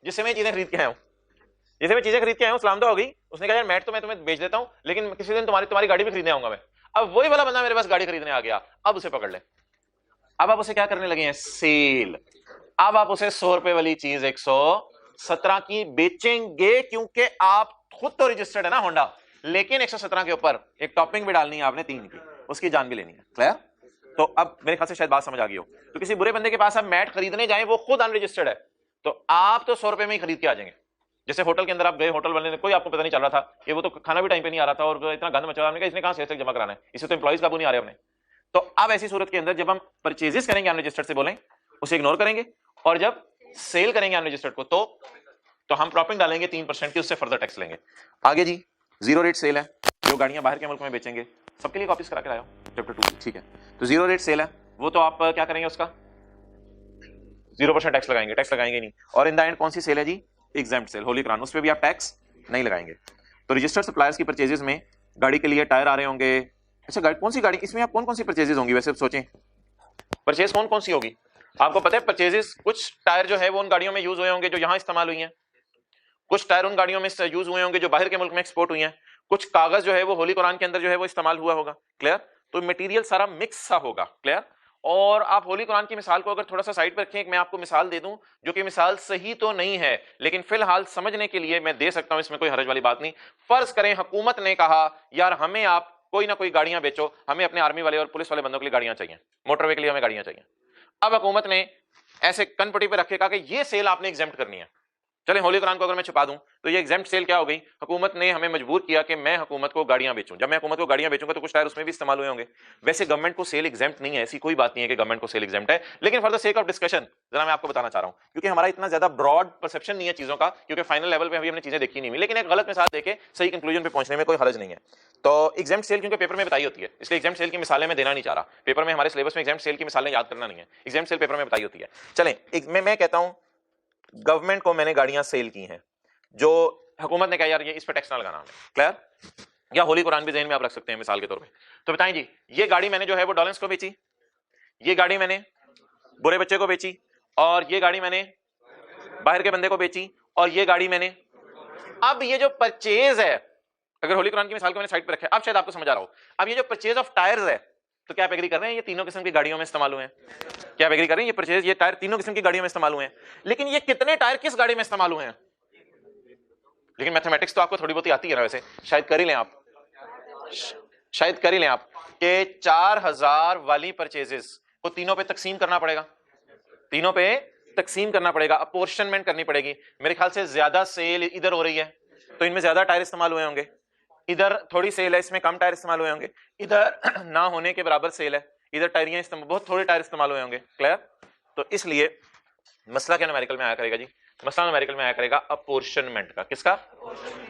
जिससे मैं चीजें खरीद के आया हूं, सलाम तो हो गई। उसने कहा यार मैट तो मैं तुम्हें बेच देता हूं, लेकिन किसी दिन तुम्हारी गाड़ी भी खरीदने आऊंगा मैं। अब वही वाला बंदा मेरे पास गाड़ी खरीदने आ गया, अब उसे पकड़ ले। अब आप उसे क्या करने लगे हैं? सेल। अब आप उसे 100 रुपए वाली चीज 117 की बेचेंगे, क्योंकि आप खुद तो रजिस्टर्ड है ना होंडा, लेकिन 117 के ऊपर एक टॉपिंग भी डालनी है आपने 3 की, उसकी जान भी लेनी है। क्लियर? तो अब मेरे ख्याल से शायद बात समझ आ गई हो। तो किसी बुरे बंदे के पास आप मैट खरीदने जाएं, वो खुद अनरजिस्टर्ड है, तो आप तो 100 रुपए में ही खरीद के आ जाएंगे। जैसे होटल के अंदर आप गए, होटल वाले ने कोई आपको पता नहीं चल रहा था कि वो तो खाना भी टाइम पे नहीं आ रहा था और इतना गंद मचा, आपने कहा इसने कहां सेल्स टैक्स जमा कराना है, इसे तो एम्प्लॉइज काबू नहीं आ रहे अपने। तो अब ऐसी सूरत के अंदर जब हम परचेजेस करेंगे अनरजिस्टर्ड से, बोलें उसे इग्नोर करेंगे, और जब सेल करेंगे अनरजिस्टर्ड को तो हम प्रॉफिट डालेंगे 3% की, उससे फर्दर टैक्स लेंगे। आगे जी 0 रेट सेल है, जो गाड़ियां बाहर के मुल्क में बेचेंगे, सबके लिए कॉपीज करा के लाया चैप्टर 2, ठीक है। तो 0 रेट सेल है, वो तो आप क्या करेंगे, उसका 0% टैक्स लगाएंगे नहीं। और इन द एंड कौन सी सेल है जी? एग्जेम्प्ट सेल, होली कुरान, उस पर भी आप टैक्स नहीं लगाएंगे। तो रजिस्टर्ड सप्लायर्स की परचेजेस में गाड़ी के लिए टायर आ रहे होंगे। अच्छा कौन सी गाड़ी, इसमें आप कौन सी परचेजेस होंगी? वैसे सोचें परचेज कौन सी होगी? आपको पता है परचेजेस, कुछ टायर जो है वो उन गाड़ियों में यूज हुए होंगे जो यहां इस्तेमाल हुई हैं, कुछ टायर उन गाड़ियों में यूज हुए होंगे जो बाहर के मुल्क में एक्सपोर्ट हुई हैं, कुछ कागज जो है वो होली कुरान के अंदर जो है वो इस्तेमाल हुआ होगा। क्लियर? तो मटेरियल सारा मिक्स सा होगा। क्लियर? और आप होली कुरान की मिसाल को अगर थोड़ा सा साइड पर रखें, मैं आपको मिसाल दे दूं जो कि मिसाल सही तो नहीं है, लेकिन फिलहाल समझने के लिए मैं दे सकता हूं, इसमें कोई हर्ज वाली बात नहीं। फर्ज करें हुकूमत ने कहा यार हमें आप कोई ना कोई गाड़ियां बेचो, हमें अपने आर्मी वाले और पुलिस वाले बंदों के लिए गाड़ियां चाहिए, मोटरवे के लिए हमें गाड़ियां चाहिए। अब हुकूमत ने ऐसे कनपट्टी पे रखे, कहा कि ये सेल आपने एग्जेम्प्ट करनी है, चले होली कुरान को अगर मैं छुपा दूं तो ये एग्जेम्प्ट सेल क्या हो गई, हुकूमत ने हमें मजबूर किया कि मैं हुकूमत को गाड़ियां बेचूं, जब मैं हुकूमत को गाड़ियां बेचूंगा तो कुछ टायर उसमें भी इस्तेमाल हुए होंगे। वैसे गवर्नमेंट को सेल एग्जेम्प्ट नहीं है, ऐसी कोई बात नहीं है कि गवर्नमेंट को सेल एग्जेम्प्ट है, लेकिन for the sake of discussion जरा मैं आपको बताना चाह रहा हूं, क्योंकि हमारा इतना ज्यादा ब्रॉड परसेप्शन नहीं है चीजों का, क्योंकि फाइनल लेवल पे अभी हमने चीजें देखी नहीं हुई, लेकिन एक गलत मिसाल देके सही कंक्लूजन पे पहुंचने में कोई हर्ज नहीं है। तो एग्जेम्प्ट सेल क्योंकि पेपर में बताई होती है, इसलिए एग्जेम्प्ट सेल की मिसालें मैं देना नहीं चाह रहा, पेपर में हमारे सिलेबस में एग्जेम्प्ट सेल की मिसालें याद करना नहीं है, एग्जेम्प्ट सेल पेपर में बताई होती है। चलें मैं कहता हूं गवर्नमेंट को मैंने गाड़ियां सेल की हैं, जो हुकूमत ने कहा यार ये इस पर टैक्स ना लगाना हमें, क्लियर, या होली कुरान भी ज़हन में आप रख सकते हैं मिसाल के तौर पे। तो बताएं जी, ये गाड़ी मैंने जो है वो डॉलेंस को बेची, ये गाड़ी मैंने बुरे बच्चे को बेची, और ये गाड़ी मैंने बाहर के बंदे को बेची, और ये गाड़ी मैंने, अब ये जो परचेज है, अगर होली कुरान की मिसाल को मैंने साइड पे रखा है, अब शायद आपको समझ आ रहा हो, अब ये जो परचेज ऑफ टायर्स है, तो क्या आप एग्री कर रहे हैं ये तीनों किस्म की गाड़ियों में इस्तेमाल हुए हैं? क्या आप एग्री कर रहे हैं ये परचेज, ये टायर तीनों किस्म की गाड़ियों में इस्तेमाल हुए हैं, लेकिन ये कितने टायर किस गाड़ी में इस्तेमाल हुए हैं? लेकिन मैथमेटिक्स तो आपको थोड़ी बहुत आती है ना, वैसे शायद कर ही लें आप, शायद कर ही लें आप कि 4000 वाली परचेजेस को तीनों पे तकसीम करना पड़ेगा, तीनों पे तकसीम करना पड़ेगा, अपोर्शनमेंट करनी पड़ेगी। मेरे ख्याल से ज्यादा सेल इधर हो रही है तो इनमें ज्यादा टायर इस्तेमाल हुए होंगे, इधर थोड़ी सेल है इसमें कम टायर इस्तेमाल हुए होंगे, इधर ना होने के बराबर सेल है इधर टायरियां इस्तेमाल, बहुत थोड़े टायर इस्तेमाल हुए होंगे, क्लियर। तो इसलिए मसला क्या न्यूमेरिकल में आया करेगा जी, मसला न्यूमेरिकल में आया करेगा अपोर्शनमेंट का, किसका?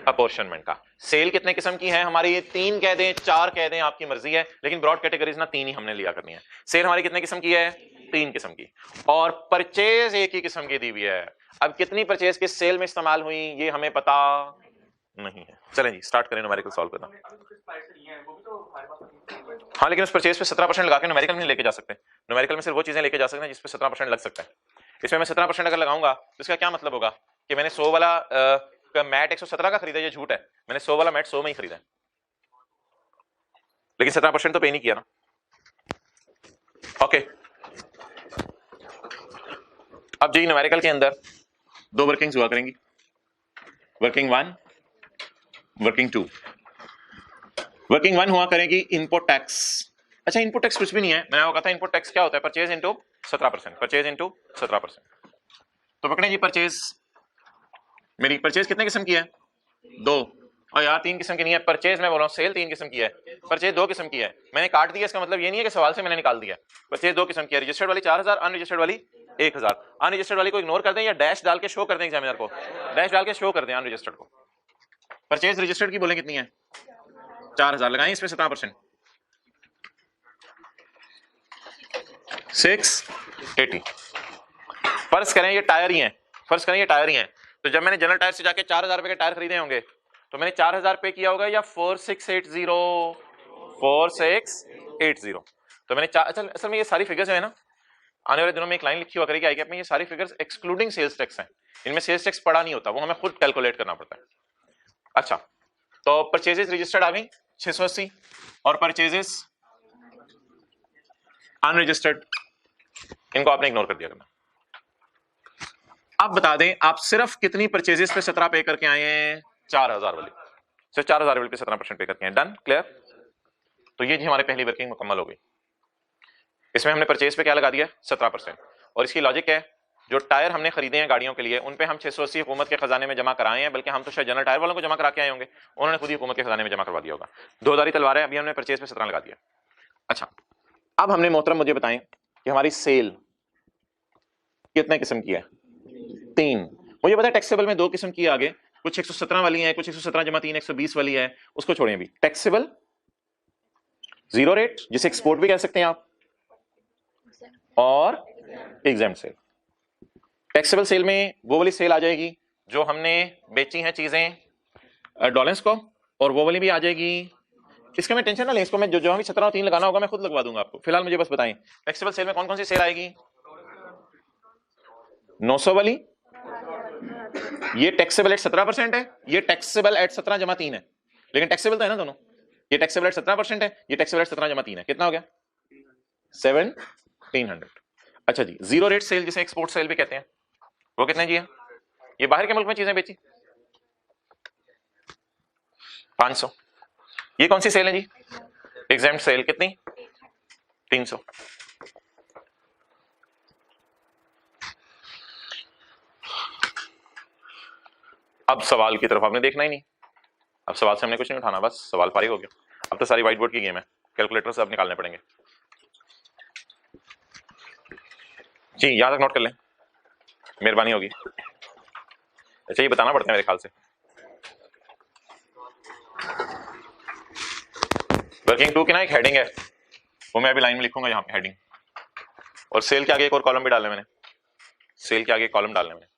अपोर्शनमेंट का। सेल कितने किस्म की है हमारी, 3 कह दें 4 कह दें, आपकी मर्जी है, लेकिन ब्रॉड कैटेगरीज ना 3 ही हमने लिया करनी है। सेल हमारी कितने किस्म की है? 3 किस्म की, और परचेज एक ही किस्म की दी हुई है। अब कितनी परचेज किस सेल में इस्तेमाल हुई ये हमें पता नहीं है। चलें जी स्टार्ट करें न्यूमेरिकल सॉल्व करना। हाँ लेकिन उस परचेज पे 17% लगा के न्यूमेरिकल में नहीं लेके जा सकते, न्यूमेरिकल में सिर्फ वो चीजें लेके जा सकते हैं जिस पे 17% लग सकता है। इसमें मैं 17% अगर लगाऊंगा तो इसका क्या मतलब होगा कि मैंने 100 वाला मैट 117 का खरीदा, ये झूठ है, मैंने 100 वाला मैट 100 में ही खरीदा, लेकिन 17% तो पे नहीं किया ना। ओके, अब जी न्यूमेरिकल के अंदर 2 वर्किंग्स हुआ करेंगी, वर्किंग 1, वर्किंग 2। वर्किंग 1 हुआ करेगी इनपुट टैक्स। अच्छा इनपुट टैक्स कुछ भी नहीं है, मैंने आपको कहा था इनपुट टैक्स क्या होता है, परचेज इनटू 17%, परचेज इनटू 17%। तो पकड़े जी परचेज, मेरी परचेज कितने किस्म की है? 2, और यार 3 किस्म की नहीं है परचेज, मैं बोल रहा हूँ सेल 3 किस्म की है, परचेज 2 किस्म की है। मैंने काट दिया, इसका मतलब ये नहीं है कि सवाल से मैंने निकाल दिया। परचेज 2 किस्म की है, रजिस्टर्ड वाली 4000, अनरजिस्टर्ड वाली 1000। अनरजिस्टर्ड वाली को इग्नोर कर दें या डैश डाल के शो कर दें एग्जामिनर को, डैश डाल के शो कर दें अनरजिस्टर्ड को। परचेज रजिस्टर्ड की बोले कितनी है? 4000, लगाएं इसमें 17%, 680। फर्ज करें ये टायर ही हैं, फर्ज करें ये टायर ही हैं, तो जब मैंने जनरल टायर से जाके 4000 रुपए के टायर खरीदे होंगे तो मैंने 4000 पे किया होगा या 4680, 4680। तो मैंने असल में ये सारी फिगर्स है ना, आने वाले दिनों में एक लाइन लिखी हुआ करेगी आई कैप में, ये सारी फिगर्स एक्सक्लूडिंग सेल्स टैक्स हैं, इनमें सेल्स टैक्स पड़ा नहीं होता, वो हमें खुद कैलकुलेट करना पड़ता है। अच्छा तो परचेजेस रजिस्टर्ड आ गई 680, और परचेजेस अनरजिस्टर्ड इनको आपने इग्नोर कर दिया करना। अब बता दें आप सिर्फ कितनी परचेजेस पे 17 पे करके आए हैं? 4000 वाली, सिर्फ 4000 वाली पे 17% पे करके आए, डन, क्लियर। तो ये जी हमारी पहली वर्किंग मुकम्मल हो गई। इसमें हमने परचेज पे क्या लगा दिया? 17%। और इसकी लॉजिक है जो टायर हमने खरीदे हैं गाड़ियों के लिए उन पे हम 680 हुकूमत के खजाने में जमा कराए हैं, बल्कि हम तो शायद जनरल टायर वालों को जमा करा के आए होंगे, उन्होंने खुद ही हुकूमत के खजाने में जमा करवा दिया होगा। 2000 तलवार है, अभी हमने परचेज पे 17 लगा दिया। अच्छा अब हमने मोहतरम मुझे बताएं कि हमारी सेल कितने किस्म की है? 3। मुझे पता है टैक्सेबल में 2 किस्म की आगे, कुछ 117 वाली है, कुछ 117 जमा 3 120 वाली है, उसको छोड़ें अभी। टैक्सेबल जीरो रेट जिसे एक्सपोर्ट भी कह सकते हैं आप, और एग्जेम्प्ट सेल। टैक्सेबल सेल में वो वाली सेल आ जाएगी जो हमने बेची हैं चीजें डॉलेंस को, और वो वाली भी आ जाएगी, इसका मैं टेंशन ना लें, इसको मैं जो भी 17 और 3 लगाना होगा मैं खुद लगवा दूंगा आपको। फिलहाल मुझे बस बताएं टैक्सेबल सेल में कौन कौन सी सेल आएगी? 900 वाली, ये टैक्सेबल एट 17% है, ये टैक्सेबल एट 17 जमा 3 है, लेकिन टैक्सेबल तो है ना दोनों, ये टैक्सेबल एट 17% है, ये टैक्सेबल एट 17 जमा 3 है, कितना हो गया? 1700। अच्छा जी जीरो रेट सेल जिसे एक्सपोर्ट सेल भी कहते हैं, वो कितने जी है? ये बाहर के मुल्क में चीजें बेची 500। ये कौन सी सेल है जी? एग्जेम्प्ट सेल, कितनी? 300। अब सवाल की तरफ आपने देखना ही नहीं, अब सवाल से हमने कुछ नहीं उठाना, बस सवाल फारिग हो गया। अब तो सारी व्हाइट बोर्ड की गेम है, कैलकुलेटर से अब निकालने पड़ेंगे जी, यहां तक नोट कर लें, मेहरबानी होगी। अच्छा ये बताना पड़ता है मेरे ख्याल से। वर्किंग 2 की ना एक हेडिंग है, वो मैं अभी लाइन में लिखूंगा यहाँ पे हेडिंग, और सेल के आगे एक और कॉलम भी डालने मैंने, सेल के आगे कॉलम डालने मैंने।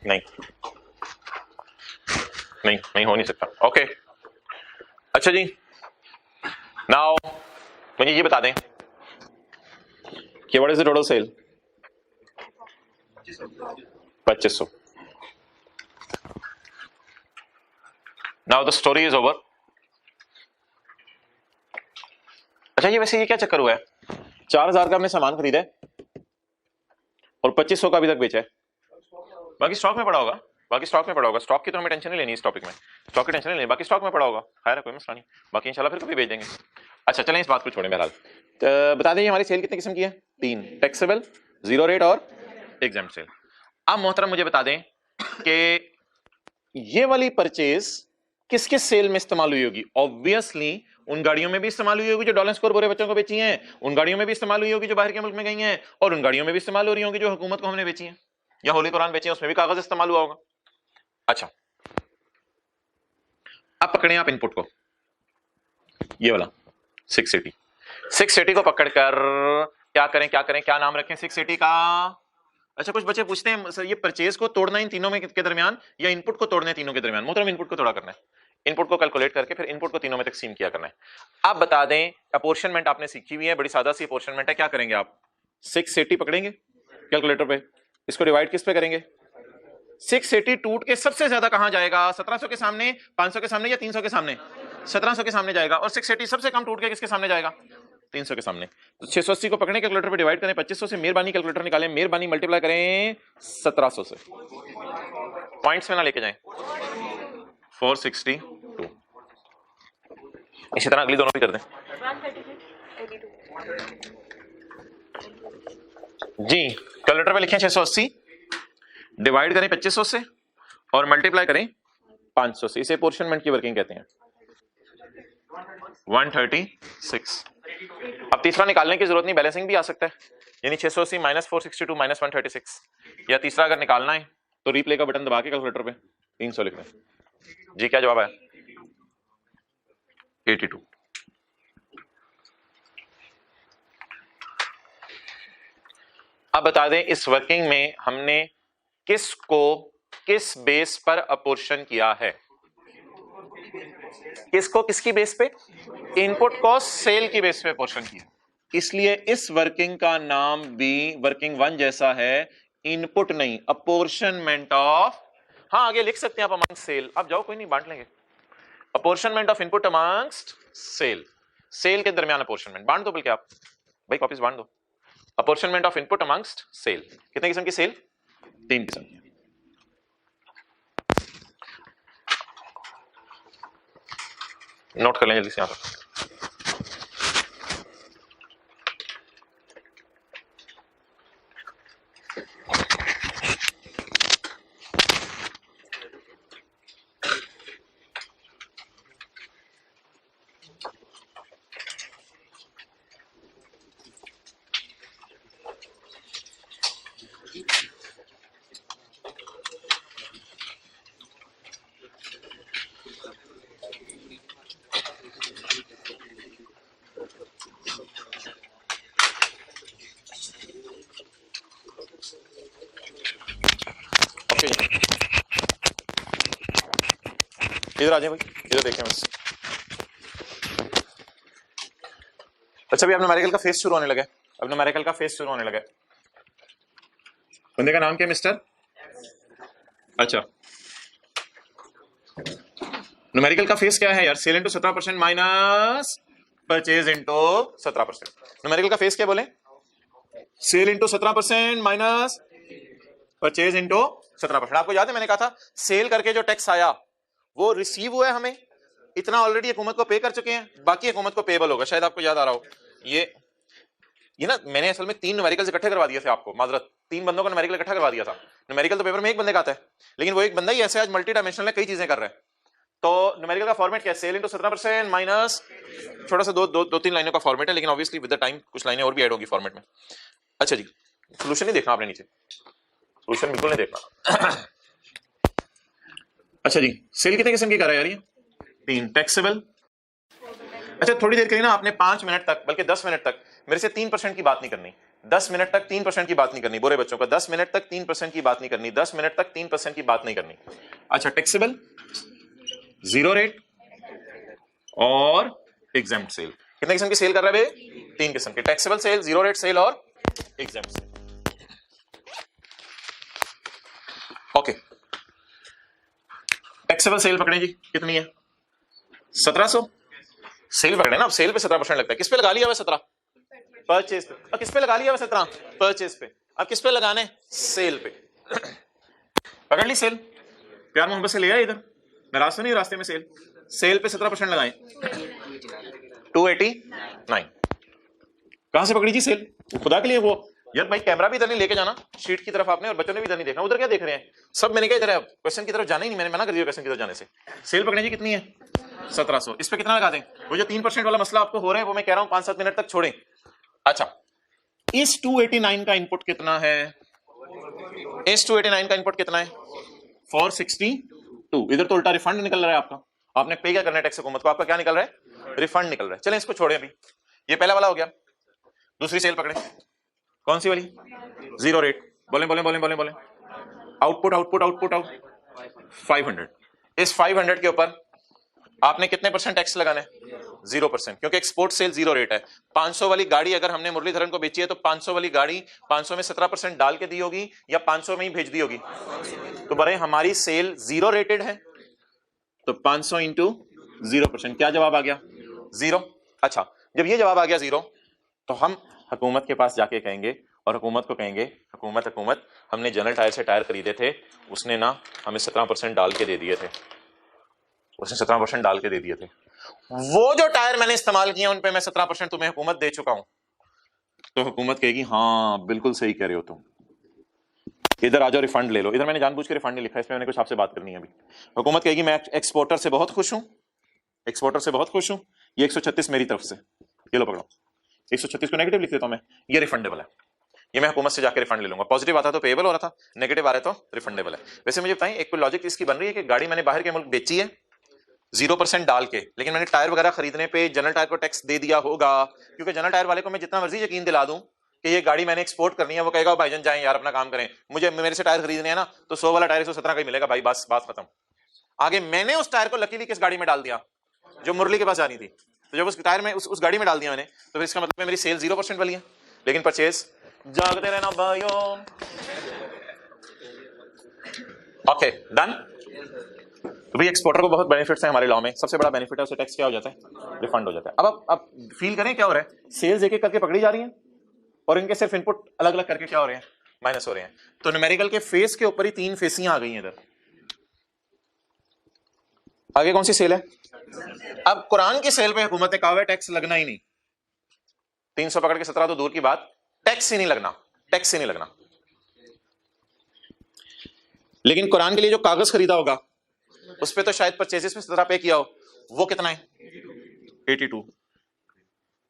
नहीं नहीं नहीं हो नहीं सकता। ओके अच्छा जी, नाउ मुझे ये बता दें कि what is the total sale? 2500। Now the story is over. अच्छा ये वैसे ये क्या चक्कर हुआ है, 4000 का हमने सामान खरीदा है और 2500 का अभी तक बेचा है, बाकी स्टॉक में पड़ा होगा, बाकी स्टॉक में पड़ा होगा, स्टॉक की तो हमें टेंशन नहीं लेनी इस टॉपिक में, स्टॉक की टेंशन नहीं लेनी, बाकी स्टॉक में पड़ा होगा, खैर है कोई मसला नहीं, बाकी इंशाल्लाह फिर कभी भेज देंगे। अच्छा चलें इस बात को छोड़ें, बहरहाल तो बता दें हमारी सेल कितने किस्म की है? 3, टैक्सेबल, जीरो रेट और एग्जेम्प्ट सेल। अब मोहतरम मुझे बता दें कि ये वाली परचेज किस किस सेल में इस्तेमाल हुई होगी? ऑब्वियसली उन गाड़ियों में भी इस्तेमाल हुई होगी जो डॉलर स्कोर बोरे बच्चों को बेची हैं, उन गाड़ियों में भी इस्तेमाल हुई होगी जो बाहर के मुल्क में गई हैं, और उन गाड़ियों में भी इस्तेमाल हो रही होगी जो हुकूमत को हमने बेची हैं या होली कुरान बेची है, उसमें भी कागज इस्तेमाल हुआ होगा। अच्छा अब पकड़ें आप इनपुट को, ये वाला 680 को पकड़कर क्या करें क्या करें, क्या नाम रखें 680 का? अच्छा कुछ बच्चे पूछते हैं सर ये परचेज को तोड़ना इन तीनों में के दरमियान या इनपुट को तोड़ना है तीनों के दरमियान? मोहतरम इनपुट को तोड़ा करना है, इनपुट को कैलकुलेट करके फिर इनपुट को तीनों में तकसीम किया करना है। आप बता दें अपोर्शनमेंट आपने सीखी हुई है, बड़ी सादा सी अपोर्शनमेंट है, क्या करेंगे आप? 680 पकड़ेंगे कैलकुलेटर पे, इसको डिवाइड किस पे करेंगे? 680 टूट के सबसे ज्यादा कहां जाएगा? 1700 के सामने, 500 के सामने या 300 के सामने? 1700 के सामने जाएगा। और 680 सबसे कम टूट के किसके सामने जाएगा? 300 के सामने। तो 680 को पकड़ने कैलकुलेटर पे डिवाइड करें 2500 से, मेहरबानी कैलकुलेटर निकालें, मेहरबानी मल्टीप्लाई करें 1700 से, पॉइंट्स में ना लेके जाएं, 462। इसी तरह अगली दोनों भी कर दें जी। कैलकुलेटर पे लिखें 680, डिवाइड करें 2500 से और मल्टीप्लाई करें 500 से, इसे अपोर्शनमेंट की वर्किंग कहते हैं। 136। अब तीसरा निकालने की जरूरत नहीं, बैलेंसिंग भी आ सकता है, यानी 680 माइनस 462 माइनस 136, या तीसरा अगर निकालना है तो रीप्ले का बटन दबा के कैलकुलेटर पे 300 लिख लें जी। क्या जवाब है? 82। अब बता दें इस वर्किंग में हमने किसको किस बेस पर अपोर्शन किया है? किसको किसकी बेस पे? इनपुट को सेल की बेस पे अपोर्शन किया, इसलिए इस वर्किंग का नाम भी वर्किंग 1 जैसा है, इनपुट नहीं, अपोर्शनमेंट ऑफ। हाँ आगे लिख सकते हैं आप अमंगस्ट सेल, आप जाओ कोई नहीं बांट लेंगे, apportionment of input amongst sale, sale के दरमियान अपोर्शनमेंट बांट दो, बल्कि आप भाई कॉपीज बांट दो। Apportionment of input amongst sale, कितने किस्म की सेल? 3 किस्म की। नोट कर लें जल्दी से यहां पर। इधर आ जाए भाई, इधर देखें बस। अच्छा भी अब न्यूमेरिकल का फेस शुरू होने लगा है, अब न्यूमेरिकल का फेस शुरू होने लगा है। बंदे का नाम क्या मिस्टर? अच्छा न्यूमेरिकल का फेस क्या है यार? Sale into 17% minus purchase into 17%। Numerical का फेस क्या बोले? Sale into 17% minus purchase into 17%। आपको याद है मैंने कहा था सेल करके जो टैक्स आया वो रिसीव हुआ है, हमें इतना ऑलरेडी हुकूमत को पे कर चुके हैं, बाकी हुकूमत को पेबल होगा। शायद आपको याद आ रहा हो ये ना मैंने असल में 3 न्यूमेरिकल्स इकट्ठे करवा दिए थे आपको, माजरत 3 बंदों का न्यूमेरिकल इकट्ठा करवा दिया था। न्यूमेरिकल तो पेपर में एक बंदे का आता है, लेकिन वो एक बंदा ही ऐसे आज मल्टी डायमेंशनल है, कई चीजें कर रहा है। तो न्यूमेरिकल का फॉर्मेट क्या है? सेल इंटू 17% माइनस छोटा सा दो तीन लाइनों का फॉर्मेट है, लेकिन ऑब्वियसली विद द टाइम कुछ लाइनें और भी ऐड होंगी फॉर्मेट में। अच्छा जी, सोल्यूशन नहीं देखना आपने नीचे, सोल्यूशन बिल्कुल नहीं देखना। अच्छा जी, सेल कितने किस्म की कर रहा है यार ये? 3 टैक्सेबल। अच्छा थोड़ी देर के लिए ना आपने 5 मिनट तक बल्कि 10 मिनट तक मेरे से 3% की बात नहीं करनी, 10 मिनट तक 3% की बात नहीं करनी, बुरे बच्चों का 10 मिनट तक 3% की बात नहीं करनी, 10 मिनट तक 3% की बात नहीं करनी। अच्छा टैक्सेबल, जीरो रेट और एग्जेम्प्ट सेल। कितने किस्म की सेल कर रहा है भाई? 3 किस्म की, taxable sale, zero rate sale और exempt sale. Okay, taxable sale पकड़े जी, कितनी है? 1700। सेल पकड़े ना, अब सेल पे 17% लगता है। किस पे लगा लिया हुआ 17? परचेज पे। अब किस पे लगा लिया हुआ 17? परचेज पे। अब किस पे लगाने? सेल पे। पकड़ ली सेल, प्यार मोहब्बत से ले आए इधर, नाराज तो नहीं रास्ते में। सेल पे 17% लगाए, 289। कहां से पकड़ी जी सेल? खुदा के लिए वो यार भाई कैमरा भी इधर नहीं लेके जाना शीट की तरफ आपने, और बच्चों ने भी इधर नहीं देखना। उधर क्या देख रहे हैं सब? मैंने कहा इधर क्वेश्चन की तरफ जाना ही नहीं, मैंने मना कर दिया क्वेश्चन की तरफ जाने से। सेल पकड़े जी कितनी है? 1700। इस पे कितना लगा दें? वो जो 3% वाला मसला आपको हो रहा है वो मैं कह रहा हूं 5-7 मिनट तक छोड़ें। अच्छा, इस 289 का इनपुट कितना है? इस 289 का इनपुट कितना है? 462। इधर तो उल्टा रिफंड निकल रहा है आपका। आपने पे क्या करना है टैक्स हुकूमत को? आपका क्या निकल रहा है? रिफंड निकल रहा है। चलें इसको छोड़ें अभी, ये पहला वाला हो गया। दूसरी सेल पकड़े, कौन सी वाली? Zero rate. बोले बोले बोले बोले बोले आउटपुट आउटपुट आउटपुट आउट 500। इस 500 के ऊपर आपने कितने परसेंट टैक्स लगाना है? 0%, क्योंकि एक्सपोर्ट सेल जीरो रेट है। 500 वाली गाड़ी अगर हमने मुरलीधरन को बेची है तो 500 वाली गाड़ी 500 में 17% डाल के दी होगी या 500 में ही भेज दी होगी? तो बड़े हमारी सेल जीरो रेटेड है, तो 500 इंटू 0%, क्या जवाब आ गया? 0। अच्छा, जब ये जवाब आ गया 0 तो हम हुकूमत के पास जाके कहेंगे और हुकूमत को कहेंगे हुकूमत हमने जनरल टायर से टायर खरीदे थे, उसने ना हमें 17% डाल के दे दिए थे, उसने 17% डाल के दे दिए थे। वो जो टायर मैंने इस्तेमाल किए उन पे मैं 17% तुम्हें हुकूमत दे चुका हूं। तो हुकूमत कहेगी हाँ बिल्कुल सही कह रहे हो तुम, इधर आ जाओ रिफंड ले लो। इधर मैंने जानबूझ के रिफंड नहीं लिखा, इसमें मैंने कुछ आपसे बात करनी है अभी। हुकूमत कहेगी मैं एक्सपोर्टर से बहुत खुश हूं, एक्सपोर्टर से बहुत खुश हूं, ये 136 मेरी तरफ से, ये लो पकड़ो, 136 को नेगेटिव लिख देता हूं मैं, ये रिफंडेबल है, ये मैं हुकूमत से जाकर रिफंड ले लूंगा। पॉजिटिव आता तो पेएबल हो रहा था, नेगेटिव आ रहा है तो रिफंडेबल है। वैसे मुझे बताएं एक कोई लॉजिक इसकी बन रही है कि गाड़ी मैंने बाहर के मुल्क बेची है 0% डाल के, लेकिन मैंने टायर वगैरह खरीदने पे जनरल टायर को टैक्स दे दिया होगा, क्योंकि जनरल टायर वाले को मैं जितना मर्जी यकीन दिला दूं कि ये गाड़ी मैंने एक्सपोर्ट करनी है, वो कहेगा भाईजान जाएं यार अपना काम करें, मुझे मेरे से टायर खरीदने हैं ना तो 100 वाला टायर 117 का ही मिलेगा भाई, बस बात खत्म। आगे मैंने उस टायर को लकीली किस गाड़ी में डाल दिया? जो मुरली के पास जानी थी। तो जब उस टायर में उस गाड़ी में डाल दिया मैंने, तो फिर इसका मतलब मेरी सेल 0% वाली है, लेकिन परचेज जागते रहना भाइयों। Okay done. तो भाई एक्सपोर्टर को बहुत बेनिफिट्स हैं हमारे लॉ में। सबसे बड़ा बेनिफिट है उसे टैक्स क्या हो जाता है? रिफंड हो जाता है। अब फील करें क्या हो रहा है, सेल्स एक एक करके पकड़ी जा रही हैं और इनके सिर्फ इनपुट अलग अलग करके क्या हो रहे हैं? माइनस हो रहे हैं। तो न्यूमेरिकल के फेस के ऊपर ही 3 फेसियां आ गई हैं इधर। आगे कौन सी सेल है? अब कुरान की सेल पे हुकूमत ने कहा हुआ टैक्स लगना ही नहीं, 300 पकड़ के 17 तो दूर की बात, टैक्स ही नहीं लगना, टैक्स ही नहीं लगना। लेकिन कुरान के लिए जो कागज खरीदा होगा उस पे तो शायद परचेजेस में 17 पे किया हो, वो कितना है? 82।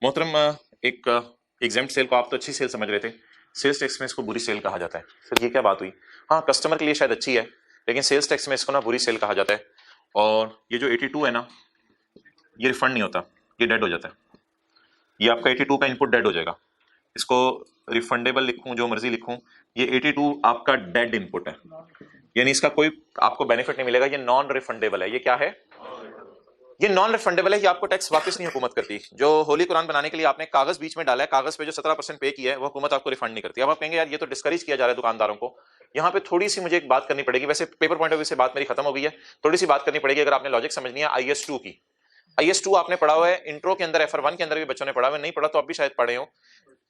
मोहतरम एक एग्जेम्प्ट सेल को आप तो अच्छी सेल समझ रहे थे, सेल्स टैक्स में इसको बुरी सेल कहा जाता है। फिर ये क्या बात हुई? हाँ कस्टमर के लिए शायद अच्छी है, लेकिन सेल्स टैक्स में इसको ना बुरी सेल कहा जाता है। और ये जो 82 है ना, ये रिफंड नहीं होता, ये डेड हो जाता है। ये आपका 82 का इनपुट डेड हो जाएगा। इसको रिफंडेबल लिखूं जो मर्जी लिखूं, ये 82 आपका डेड इनपुट है, यानी इसका कोई आपको बेनिफिट नहीं मिलेगा। ये नॉन रिफंडेबल है। ये क्या है? ये नॉन रिफंडेबल है, ये आपको टैक्स वापस नहीं हुकूमत करती। जो होली कुरान बनाने के लिए आपने कागज बीच में डाला है, कागज पे जो 17% पे किया है वो हुकूमत आपको रिफंड नहीं करती। अब आप कहेंगे यार ये तो डिस्करेज किया जा रहा है दुकानदारों को। यहाँ पे थोड़ी सी मुझे एक बात करनी पड़ेगी, वैसे पेपर पॉइंट ऑफ व्यू से बात मेरी खत्म हो गई है, थोड़ी सी बात करनी पड़ेगी अगर आपने लॉजिक समझनी है IS2 की। IS2 आपने पढ़ा हुआ है, इंट्रो के अंदर FR1 के अंदर भी बच्चों ने पढ़ा हुआ है, नहीं पढ़ा तो अब भी शायद पढ़े हो।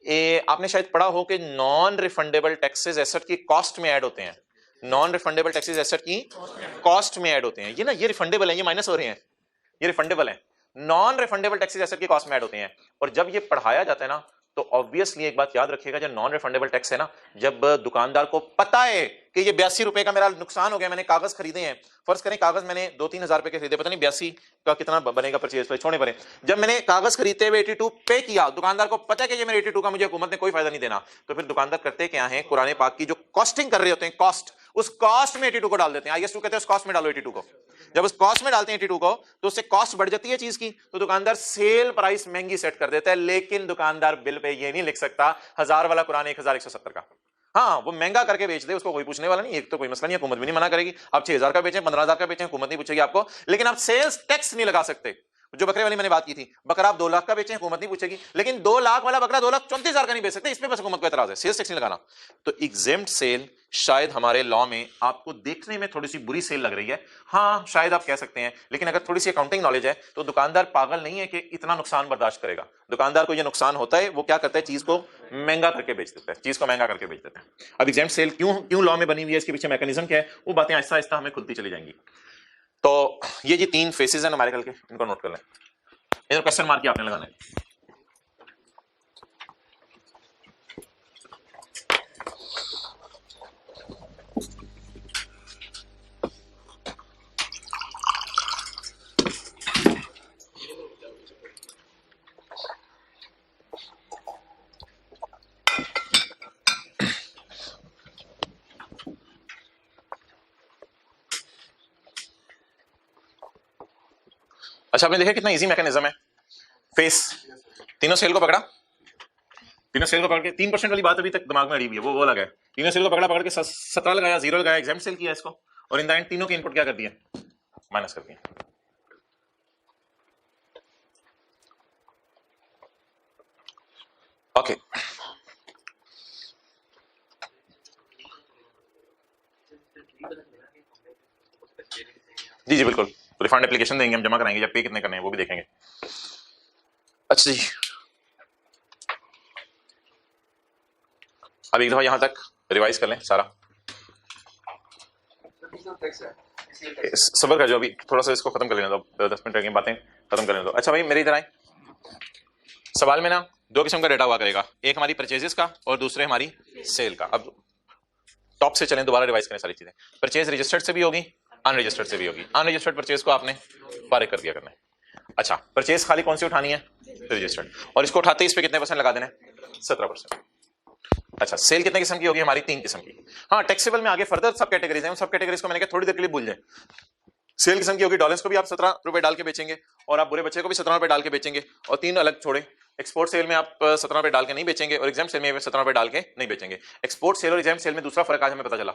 आपने शायद पढ़ा हो कि नॉन रिफंडेबल टैक्सेस एसेट की कॉस्ट में ऐड होते हैं। नॉन रिफंडेबल टैक्सेस एसेट की कॉस्ट में ऐड होते हैं। ये ना, ये रिफंडेबल है, ये माइनस हो रहे हैं, ये रिफंडेबल है। नॉन रिफंडेबल टैक्सेस एसेट की कॉस्ट में ऐड होते हैं। और जब ये पढ़ाया जाता है ना, तो ऑब्वियसली एक बात याद रखिएगा, जो नॉन रिफंडेबल टैक्स है ना, जब दुकानदार को पता है कि ये 82 रुपए का मेरा नुकसान हो गया, मैंने कागज खरीदे हैं, फर्ज करें कागज मैंने 2-3 हजार रुपए के खरीदे, पता नहीं 82 का कितना बनेगा परचेज पे, छोड़ने पड़े। जब मैंने कागज खरीदते हुए 82 पे किया, दुकानदार को पता है कि ये मेरे 82 का मुझे हुकूमत ने कोई फायदा नहीं देना, तो फिर दुकानदार करते क्या है, कुरान पाक की जो कॉस्टिंग कर रहे होते हैं, कॉस्ट, उस कॉस्ट में 82 को डाल देते हैं। IS2 कहते हैं उस कॉस्ट में डालो 82 को। जब उस कॉस्ट में डालते हैं 82 को, तो उससे कॉस्ट बढ़ जाती है चीज की, तो दुकानदार सेल प्राइस महंगी सेट कर देता है। लेकिन दुकानदार बिल पे ये नहीं लिख सकता 1000 वाला कुरान 1170 का। हाँ, वो महंगा करके बेच दे, उसको कोई पूछने वाला नहीं, एक तो कोई मसला नहीं, हुकूमत भी नहीं मना करेगी। आप 6000 का बेचें, 15000 का बेचें, हुकूमत नहीं पूछेगी आपको। लेकिन आप सेल्स टैक्स नहीं लगा सकते। जो बकरे वाली मैंने बात की थी, बकरा आप 2 लाख का बेचें, हुकूमत नहीं पूछेगी। लेकिन 2 लाख वाला बकरा 2,34,000 का नहीं बेच सकते, इसमें बस हुकूमत को एतराज है, सेल्स टैक्स नहीं लगाना। तो एग्जेम्प्ट सेल शायद हमारे लॉ में आपको देखने में थोड़ी सी बुरी सेल लग रही है, हाँ शायद आप कह सकते हैं, लेकिन अगर थोड़ी सी अकाउंटिंग नॉलेज है तो दुकानदार पागल नहीं है कि इतना नुकसान बर्दाश्त करेगा। दुकानदार को ये नुकसान होता है, वो क्या करता है, चीज को महंगा करके बेच देता है, चीज को महंगा करके बेच देता है। अब एग्जेम्प्ट सेल क्यों लॉ में बनी हुई है, इसके पीछे मैकेनिज्म क्या है, वो बातें आहिस्ता आहिस्ता हमें खुलती चली जाएंगी। तो ये जी 3 फेसेस हैं न्यूमेरिकल के, इनको नोट कर लें। इधर क्वेश्चन मार्क आपने लगाना है। अच्छा, आपने देखा कितना इजी मैकेनिज्म है। फेस, तीनों सेल को पकड़ा, तीनों सेल को पकड़ के 3% वाली बात अभी तक दिमाग में अड़ी हुई है, वो लगा है। तीनों सेल को पकड़ के 17 लगाया, 0 लगाया, एग्जेम्प्ट सेल किया इसको, और इन द एंड तीनों के इनपुट क्या कर दिया, माइनस कर दिया। ओके, जी जी बिल्कुल, रिफंड एप्लीकेशन देंगे, हम जमा कराएंगे, जब पे कितने करने हैं वो भी देखेंगे। अच्छा जी, अब एक दफा यहां तक रिवाइज कर लें सारा, सबर कर जाओ, अभी थोड़ा सा इसको खत्म कर लेना दो, 10 मिनट की बातें खत्म कर लेना दो। अच्छा भाई मेरे इधर आए, सवाल में ना 2 किस्म का डेटा हुआ करेगा, एक हमारी परचेजेस का और दूसरे हमारी सेल का। अब टॉप से चलें, दोबारा रिवाइज करें सारी चीजें। परचेज रजिस्टर्ड से भी होगी, अनरजिस्टर्ड से भी होगी। अनरजिस्टर्ड परचेज को आपने फारिग कर दिया करना है। अच्छा, परचेज खाली कौन सी उठानी है, रजिस्टर्ड, और इसको उठाते ही इस पे कितने % लगा देने, 17%। अच्छा, सेल कितने किस्म की होगी हमारी, 3 किस्म की। हाँ, टैक्सेबल में आगे फर्दर सब कैटेगरीज हैं, उन सब कैटेगरीज को मैंने कहा थोड़ी देर के लिए भूल जाए। सेल किस्म की होगी, डॉलर्स को भी आप 17 रुपए डाल के बेचेंगे, और आप बुरे बच्चे को भी 17 रुपए डाल के बेचेंगे, और 3 अलग छोड़े। एक्सपोर्ट सेल में आप 17 रुपए डाल के नहीं बेचेंगे, और एग्जाम सेल में 17 रुपए डाल के नहीं बेचेंगे। एक्सपोर्ट सेल और एग्जाम सेल में दूसरा फर्क आज हमें पता चला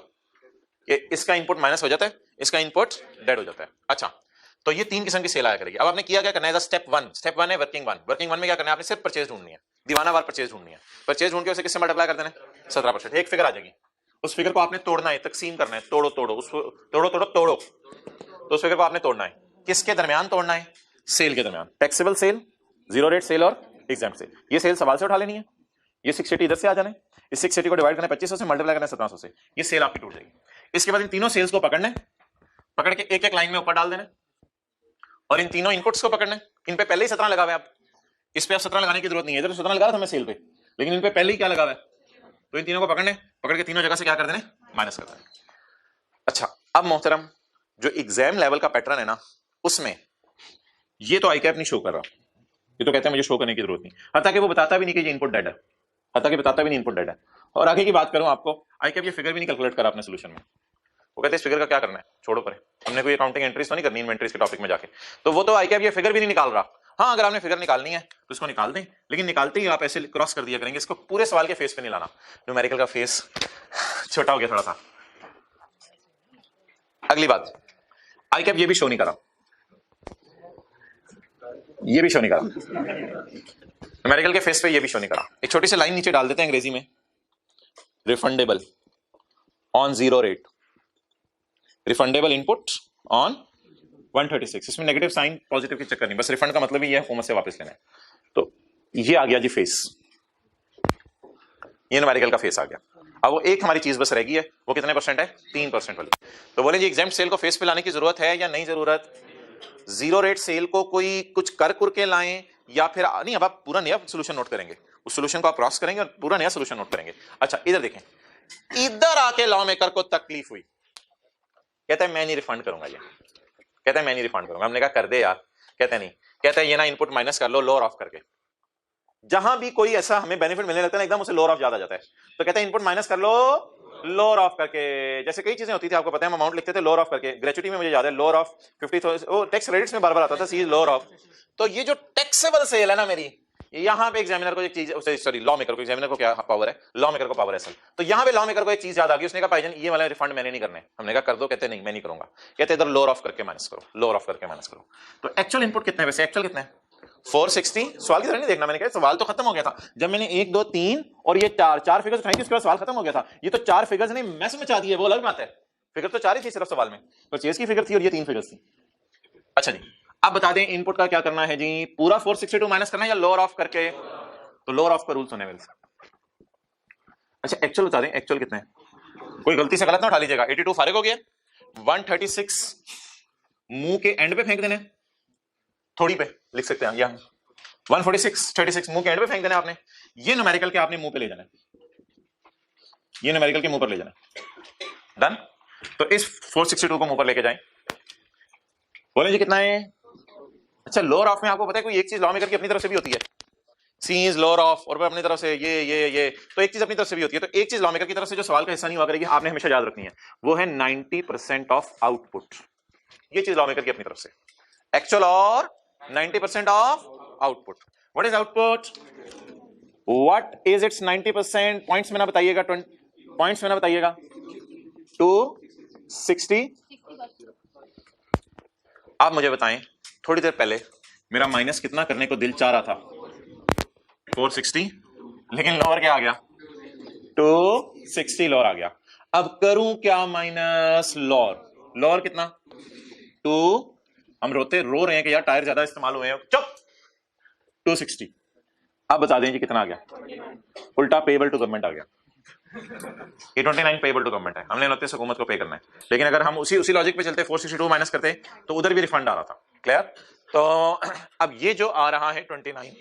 कि इसका इनपुट माइनस हो जाता है, इसका इनपुट डेड हो जाता है। अच्छा, तो ये 3 किस्म की सेल आया करेगी। अब आपने किया क्या करना है, स्टेप 1 है वर्किंग वन। वर्किंग वन में क्या करना है, आपने सिर्फ परचेज ढूंढनी है, दीवानावार परचेज ढूंढनी है। परचेज ढूंढ के उसे किससे मल्टीप्लाई कर देना है, 17%। एक फिगर आ जाएगी, उस फिगर को आपने तोड़ना है, तकसीम करना है, तोड़ो तो उस फिगर को आपने तोड़ना है। किसके दरमियान तोड़ना है, सेल के दरमियान। टैक्सेबल सेल, 0 रेट सेल और एग्जेम्प्ट सेल। ये सेल सवाल से उठा लेनी है, ये 680 इधर से आ जाना है, इस 680 को डिवाइड करना है 2500 से, मल्टीप्लाई करना है 1700 से, ये सेल आपकी टूट जाएगी। इसके बाद इन तीनों सेल्स को पकड़ना है, पकड़ के एक एक लाइन में ऊपर डाल देना, और इन तीनों इनपुट्स को पकड़ना है। इन पे पहले ही 17 लगा हुआ है, आप इस पे आप 17 लगाने की जरूरत नहीं है, इधर 17 लगा था मैं सेल पे, लेकिन इन पे पहले ही क्या लगा हुआ है, तो इन तीनों को पकड़ने, पकड़ के तीनों जगह से क्या कर देने, माइनस कर देने। अच्छा, अब मोहतरम जो एग्जाम लेवल का पैटर्न है ना, उसमें ये तो आई कैप नहीं शो कर रहा, ये तो कहते हैं मुझे शो करने की जरूरत नहीं, हत्ता कि वो बताता भी नहीं कि ये इनपुट डेड है, हत्ता कि बताता भी नहीं इनपुट डेड है। और आगे की बात करूं आपको, आई कैप ये फिगर भी नहीं कैलकुलेट करा अपने सोल्यूशन में, वो कहते हैं इस फिगर का क्या करना है, छोड़ो परे, हमने कोई अकाउंटिंग एंट्रीज तो नहीं करनी इन्वेंट्रीज के टॉपिक में जाके, तो वो तो आई कैप ये फिगर भी नहीं निकाल रहा। हाँ, अगर आपने फिगर निकालनी है तो इसको निकाल दें, लेकिन निकालते ही आप ऐसे क्रॉस कर दिया करेंगे, इसको पूरे सवाल के फेस पे नहीं लाना, न्यूमेरिकल का फेस छोटा हो गया थोड़ा सा। अगली बात, आई कैप ये भी शो नहीं करा, ये भी शो नहीं करा, न्यूमेरिकल के फेस पे ये भी शो नहीं करा। एक छोटी सी लाइन नीचे डाल देते हैं अंग्रेजी में, refundable on 0 rate, refundable input on 136। इसमें नेगेटिव साइन पॉजिटिव के चक्कर नहीं, बस रिफंड का मतलब ही है हुकूमत से वापस लेना है। तो ये आ गया जी फेस। ये न्यूमेरिकल का फेस आ गया। अब वो एक हमारी चीज बस रह गई है, वो कितने परसेंट है? 3% वाली। तो बोले जी एग्जाम सेल को फेस पे लाने की जरूरत है या नहीं जरूरत? जीरो रेट सेल को कोई कुछ कर के लाएं या फिर नहीं? अब आप पूरा नया सोल्यूशन नोट करेंगे, उस सोल्यूशन को आप क्रॉस करेंगे और पूरा नया सोल्यूशन नोट करेंगे। अच्छा इधर देखें, इधर आके लॉ मेकर को तकलीफ हुई, कहता है मैं नहीं रिफंड करूंगा, ये कहता है मैं नहीं रिफंड करूंगा। हमने कहा कर दे यार, कहते नहीं, कहता है ये ना इनपुट माइनस कर लो लोअर ऑफ करके। जहां भी कोई ऐसा हमें बेनिफिट मिलने लगता है ना एकदम उसे लोअर ऑफ ज्यादा जाता है, तो कहता है इनपुट माइनस कर लो लोअर ऑफ करके। जैसे कई चीजें होती थी आपको पता है, हम अमाउंट लिखते थे लोअर ऑफ करके। ग्रेचुइटी में मुझे याद है लोअर ऑफ 50,000, वो टैक्स क्रेडिट्स में बार बार आता था सी लोअर ऑफ। तो ये जो टैक्सेबल सेल है ना मेरी, यहाँ पे एग्जामिनर को एक चीज, सॉरी लॉ मेकर को, एग्जामिनर को क्या पावर है? लॉ मेकर को पावर है सर। तो यहाँ पे लॉ मेकर को एक चीज याद आ गई, उसने कहा भाईजान ये वाला रिफंड मैंने नहीं करने। हमने कहा कर दो, कहते नहीं मैं नहीं करूंगा, कहते इधर लोअर ऑफ करके माइनस करो, लोअर ऑफ करके माइनस करो। तो एक्चुअल इनपुट कितने है वैसे? एक्चुअल कितने है? 460। सवाल की तरह नहीं देखना, मैंने कहा सवाल तो खत्म हो गया था जब मैंने 1 2 3 और ये चार फिगर्स उठाई थी, उसके बाद सवाल खत्म हो गया था। ये तो 4 फिगर्स ने मैस मचा दी है, वो अलग बात है। फिगर तो 4 ही थी सिर्फ सवाल में, परचेज की फिगर थी और ये 3 फिगर्स थी। अच्छा जी अब बता दें इनपुट का क्या करना है जी? पूरा 462 माइनस करना है या लोअर ऑफ करके? तो लोअर ऑफ का रूल सुने मेरे से। अच्छा एक्चुअल बता दें, एक्चुअल कितने हैं? कोई गलती से गलत ना उठा लीजिएगा। 82 फारिग हो गया, 136 मुंह के एंड पे फेंक देने, थोड़ी पे लिख सकते हैं यहाँ 146 मुंह के एंड पे फेंक देना आपने। ये न्यूमेरिकल के आपने मुंह पे ले जाना, ये न्यूमेरिकल के मुंह पर ले जाना। डन। तो इस 462 को मुंह पर लेके जाएं। बोले जी कितना है? अच्छा लोअर ऑफ में आपको पता है कोई एक चीज लॉ मेकर की अपनी तरफ से भी होती है, सी इज लोअर ऑफ, और अपनी तरफ से ये तो एक चीज अपनी तरफ से भी होती है। तो एक चीज लॉ मेकर की तरफ से जो सवाल का हिस्सा नहीं हुआ करेगी, आपने हमेशा याद रखनी है, वो है 90% ऑफ आउटपुट। ये चीज लॉ मेकर की अपनी तरफ से, एक्चुअल और 90% of output. What is output? What is it's 90%? Points में ना बताइएगा, पॉइंट्स में ना बताइएगा। 260। आप मुझे बताएं थोड़ी देर पहले मेरा माइनस कितना करने को दिल चाह रहा था? 460, लेकिन लोअर क्या आ गया? 260 लोअर आ गया। अब करूं क्या? माइनस लोअर, लोअर कितना? 2। हम रो रहे हैं कि यार टायर ज्यादा इस्तेमाल हुए हैं, चुप। 260। अब बता दें जी कितना आ गया? उल्टा पेबल टू गवर्नमेंट आ गया। 829 पेबल टू गवर्नमेंट है, हमने 29 हुकूमत को पे करना है। लेकिन अगर हम उसी लॉजिक पे चलते 462 माइनस करते तो उधर भी रिफंड आ रहा था। क्लियर? तो अब ये जो आ रहा है 29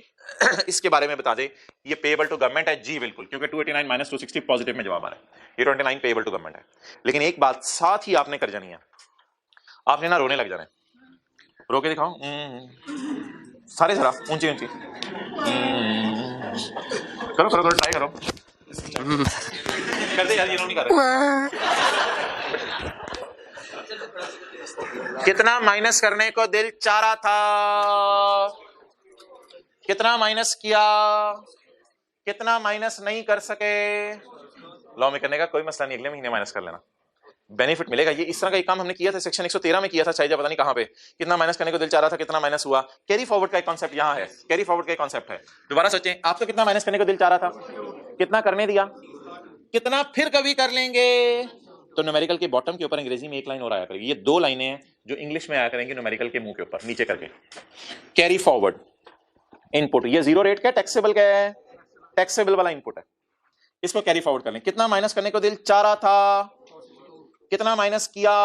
इसके बारे में बता दे, ये पेबल टू गवर्नमेंट है जी बिल्कुल, क्योंकि 289 माइनस 260 पॉजिटिव में जवाब आ रहा है, ये 29 पेबल टू गवर्नमेंट है। लेकिन एक बात साथ ही आपने कर जानी है, आपने ना रोने लग जाना है। रो के दिखाओ सारे जरा ऊंची ऊंची करो करो करो, ट्राई करो। कर दे यार, ये नहीं कर रहे। कितना माइनस करने को दिल चाह रहा था, कितना माइनस किया, कितना माइनस नहीं कर सके। लॉ में करने का कोई मसला नहीं, अगले महीने माइनस कर लेना, बेनिफिट मिलेगा। ये इस तरह का एक काम हमने किया था सेक्शन 113 में किया था, शायद पता नहीं कहां पे। कितना माइनस करने को दिल चाह रहा था, कितना माइनस हुआ। कैरी फॉरवर्ड का एक कॉन्सेप्ट यहाँ है, कैरी फॉरवर्ड का एक कॉन्सेप्ट है। दोबारा सोचें, आपको कितना माइनस करने को दिल चाह रहा था, कितना करने दिया, कितना फिर कभी कर लेंगे। तो न्यूमेरिकल के बॉटम के ऊपर अंग्रेजी में एक लाइन और आया करेगी, ये 2 लाइनें हैं जो इंग्लिश में आया करेंगे न्यूमेरिकल के मुंह के ऊपर नीचे करके। कैरी फॉरवर्ड इनपुट, ये जीरो रेट का टैक्सेबल का है, टैक्सेबल वाला इनपुट है, इसको कैरी फॉरवर्ड कर लें। कितना माइनस करने को दिल चाह रहा था, कितना माइनस किया,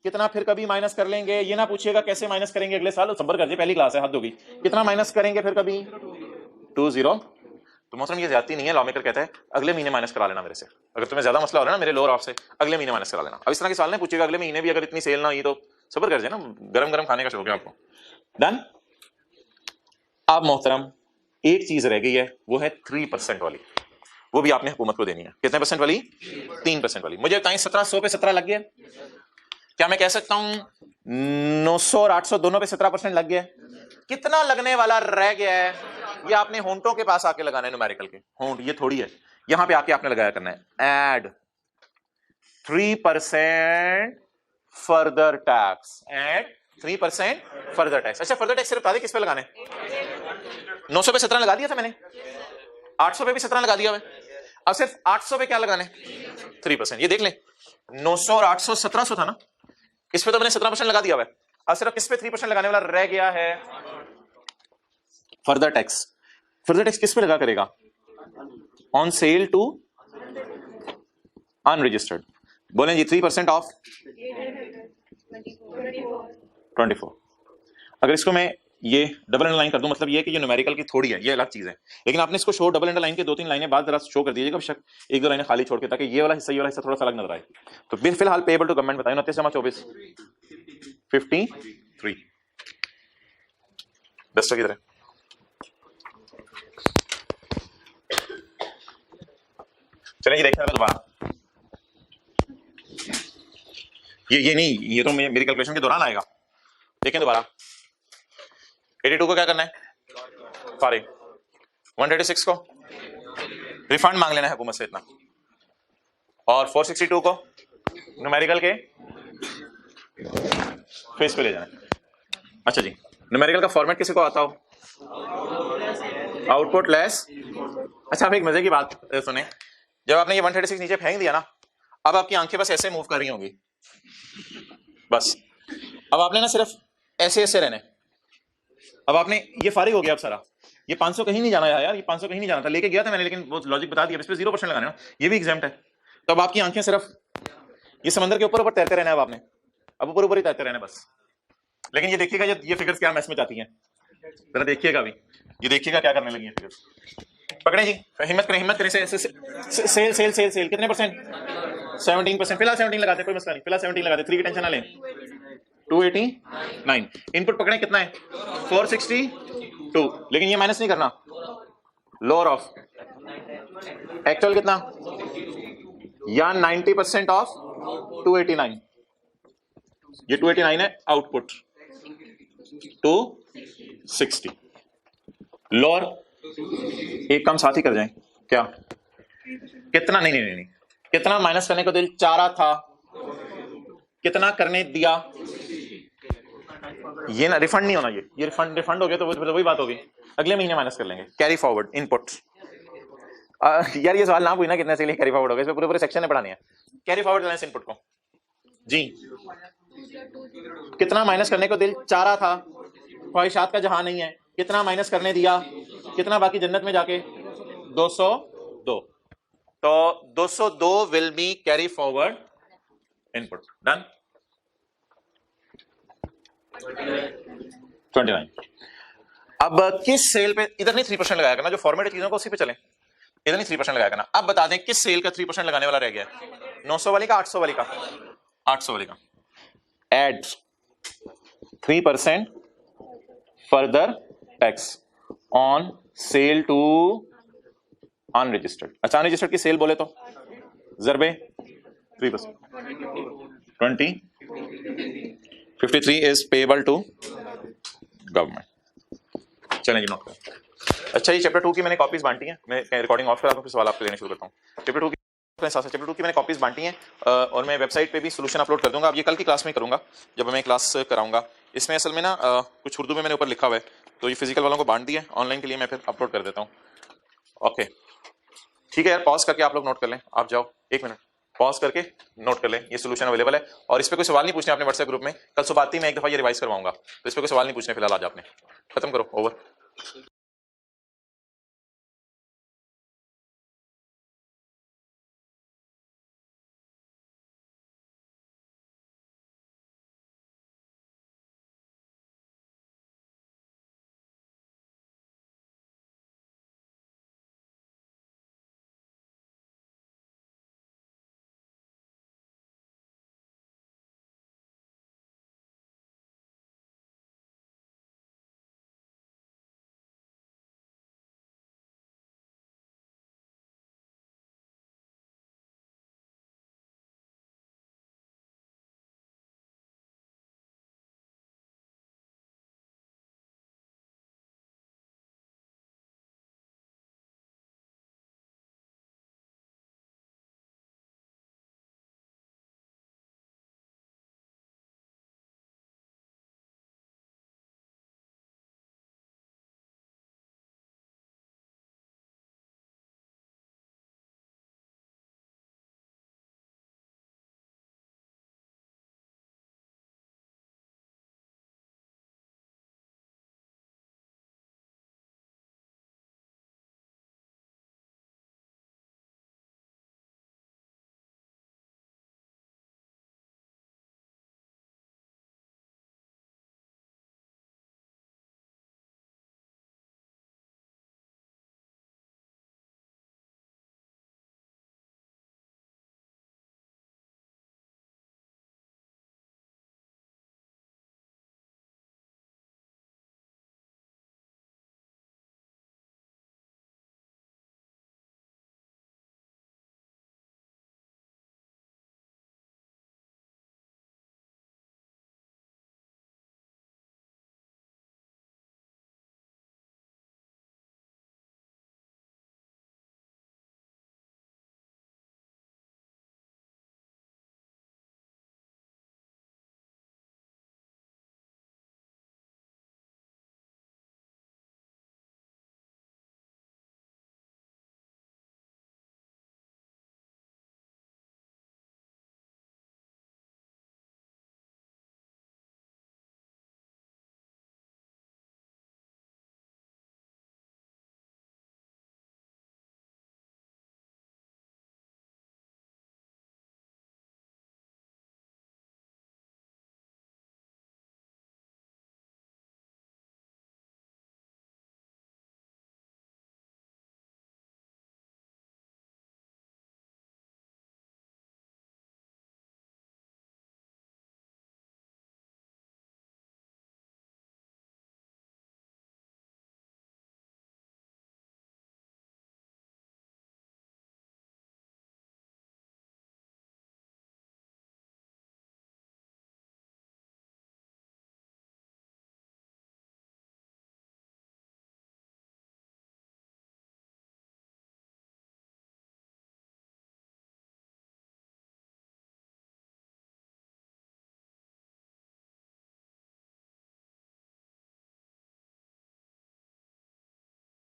कितना फिर कभी माइनस कर लेंगे। ये ना पूछिएगा कैसे माइनस करेंगे अगले साल, सब्र कर, पहली क्लास है, हद होगी। कितना माइनस करेंगे फिर कभी? 20। तो मोहतरम ये ज्यादती नहीं है, लॉ मेकर कहता है अगले महीने माइनस करा लेना मेरे से। अगर तुम्हें ज्यादा मसला हो रहा है ना मेरे लोअर ऑफ से, अगले महीने माइनस करा लेना। अब इस तरह के सवाल नहीं पूछेगा अगले महीने भी, अगर इतनी सेल ना हुई तो सब्र कर जाए ना, गरम गरम खाने का शौक है आपको। डन। अब मोहतरम एक चीज रह गई है, वो है 3% वाली, वो भी आपने हुकूमत को देनी है। कितने परसेंट वाली? 3% वाली। मुझे बताएं 1700 पे 17 लग गया, क्या मैं कह सकता हूं 900 और 800 दोनों पे 17% लग गया? कितना लगने वाला रह गया है? ये आपने होंठों के पास आके लगाना है, न्यूमेरिकल के होंठ, ये थोड़ी है, यहां पे आके आपने लगाया करना है, add 3% further tax, add 3% further tax. अच्छा फर्दर टैक्स सिर्फ बता दे किस पे लगाने? 900 पे 17 लगा दिया था मैंने, 800 पे भी 17 लगा दिया है, अब सिर्फ 800 पे क्या लगाने? 3%। ये देख ले 900 और 800 1700 था ना, इस पे तो मैंने 17% लगा दिया हुआ है, अब सिर्फ किस पे 3% लगाने वाला रह गया है? Further tax. फर्दर टैक्स किस पे लगा करेगा? On sale to unregistered. बोलें जी 3% ऑफ 24। अगर इसको मैं ये डबल अंडरलाइन कर दूं, मतलब ये कि ये न्यूमेरिकल की थोड़ी है, ये अलग चीज है, लेकिन आपने इसको शो डबल अंडरलाइन के 2-3 लाइनें बाद जरा शो कर दीजिएगा बेशक, 1-2 लाइनें खाली छोड़ के, ताकि ये वाला हिस्सा थोड़ा सा अलग नजर आए। तो बिल फिलहाल पेएबल टू गवर्नमेंट बताइए 29/24 53 10 की तरह। चलिए देखते हैं दोबारा, ये नहीं, ये तो मेरी कैलकुलेशन के दौरान आएगा। देखें दोबारा, 82 को क्या करना है, फारिग। 136 को रिफंड मांग लेना है हुकूमत से इतना, और 462 को न्यूमेरिकल के फेस पे ले जाना है। अच्छा जी, न्यूमेरिकल का फॉर्मेट किसी को आता हो, आउटपुट लेस। अच्छा, आप एक मजे की बात सुने, जब आपने ये 136 नीचे फेंक दिया ना, अब आपकी आंखें बस ऐसे मूव कर रही होंगी, बस अब आपने ना सिर्फ ऐसे ऐसे रहने। अब आपने ये फारिग हो गया, अब सारा ये 500 कहीं नहीं जाना यार, ये 500 कहीं नहीं जाना था, लेके गया था मैंने, लेकिन वो लॉजिक बता दिया, इस पे 0% लगाना, ये भी एग्जाम्प्ट है। तो अब आपकी आंखें सिर्फ ये समंदर के ऊपर ऊपर तैरते रहना है, अब आपने अब ऊपर ऊपर ही तैरते रहना बस। लेकिन ये देखिएगा ये फिगर्स क्या मैच में जाती हैं, जरा देखिएगा अभी, ये देखिएगा क्या करने लगी है फिगर्स। पकड़े जी, हिम्मत करें सेल सेल सेल सेल कितने परसेंट, 17%। फिलहाल 17 लगाते, कोई मसला नहीं, फिलहाल 17 लगाते, 3 की टेंशन ना लें। 289 इनपुट पकड़े, कितना है 462, लेकिन ये माइनस नहीं करना, लोअर ऑफ एक्चुअल कितना, या 90% ऑफ 289, ये 289 है, आउटपुट 260। लोअर एक काम साथ ही कर जाएं, क्या कितना, नहीं, कितना माइनस करने को दिल चाह रहा था, कितना करने दिया, ये ना रिफंड नहीं होना, ये रिफंड हो गया तो वही बात होगी, अगले महीने माइनस कर लेंगे। कैरी फॉरवर्ड इनपुट, यार ये सवाल ना पूछना कितने से कैरी फॉरवर्ड होगा, इसमें पूरे सेक्शन में पढ़ानी है। कैरी फॉरवर्ड बैलेंस इनपुट को जी, कितना माइनस करने को दिल चाह रहा था, ख्वाहिशात का जहां नहीं है, कितना माइनस करने दिया, कितना बाकी जन्नत में जाके 202, तो 202 will be carry forward input. Done. 29। अब किस सेल पे, इधर नहीं 3% लगाया करना, जो फॉर्मेट चीजों को उसी पे चले, इधर नहीं 3% लगाया करना। अब बता दें किस सेल का 3% लगाने वाला रह गया, 900 वाली का, 800 वाली का, 800 वाली का। Add 3% further tax on sale to unregistered. अच्छा, अनरजिस्टर्ड की सेल बोले तो जरबे 3%, 20 53 इज पेएबल टू गवर्नमेंट। चलें जी, नोट करें। अच्छा, ये चैप्टर 2 की मैंने कॉपीज बांटी हैं, मैं रिकॉर्डिंग ऑफ करा दूं, फिर सवाल आपके लेने शुरू करता हूँ। चैप्टर 2 की मैंने कॉपीज बांटी हैं, और मैं वेबसाइट पे भी सोल्यूशन अपलोड कर दूंगा। अब ये कल की क्लास में करूंगा, जब मैं क्लास कराऊंगा। इसमें असल में ना कुछ उर्दू में मैंने ऊपर लिखा हुआ है, तो ये फिजिकल वालों को बांट दिया, ऑनलाइन के लिए मैं फिर अपलोड कर देता हूँ। ओके ठीक है यार, पॉज करके आप लोग नोट कर लें, आप जाओ 1 मिनट पॉज करके नोट कर लें, ये सोल्यूशन अवेलेबल है। और इस पे कोई सवाल नहीं पूछने आपने व्हाट्सएप ग्रुप में, कल सुबह आती मैं एक दफा ये रिवाइज करवाऊंगा, तो इस पे कोई सवाल नहीं पूछने फिलहाल, आज आपने खत्म करो, ओवर।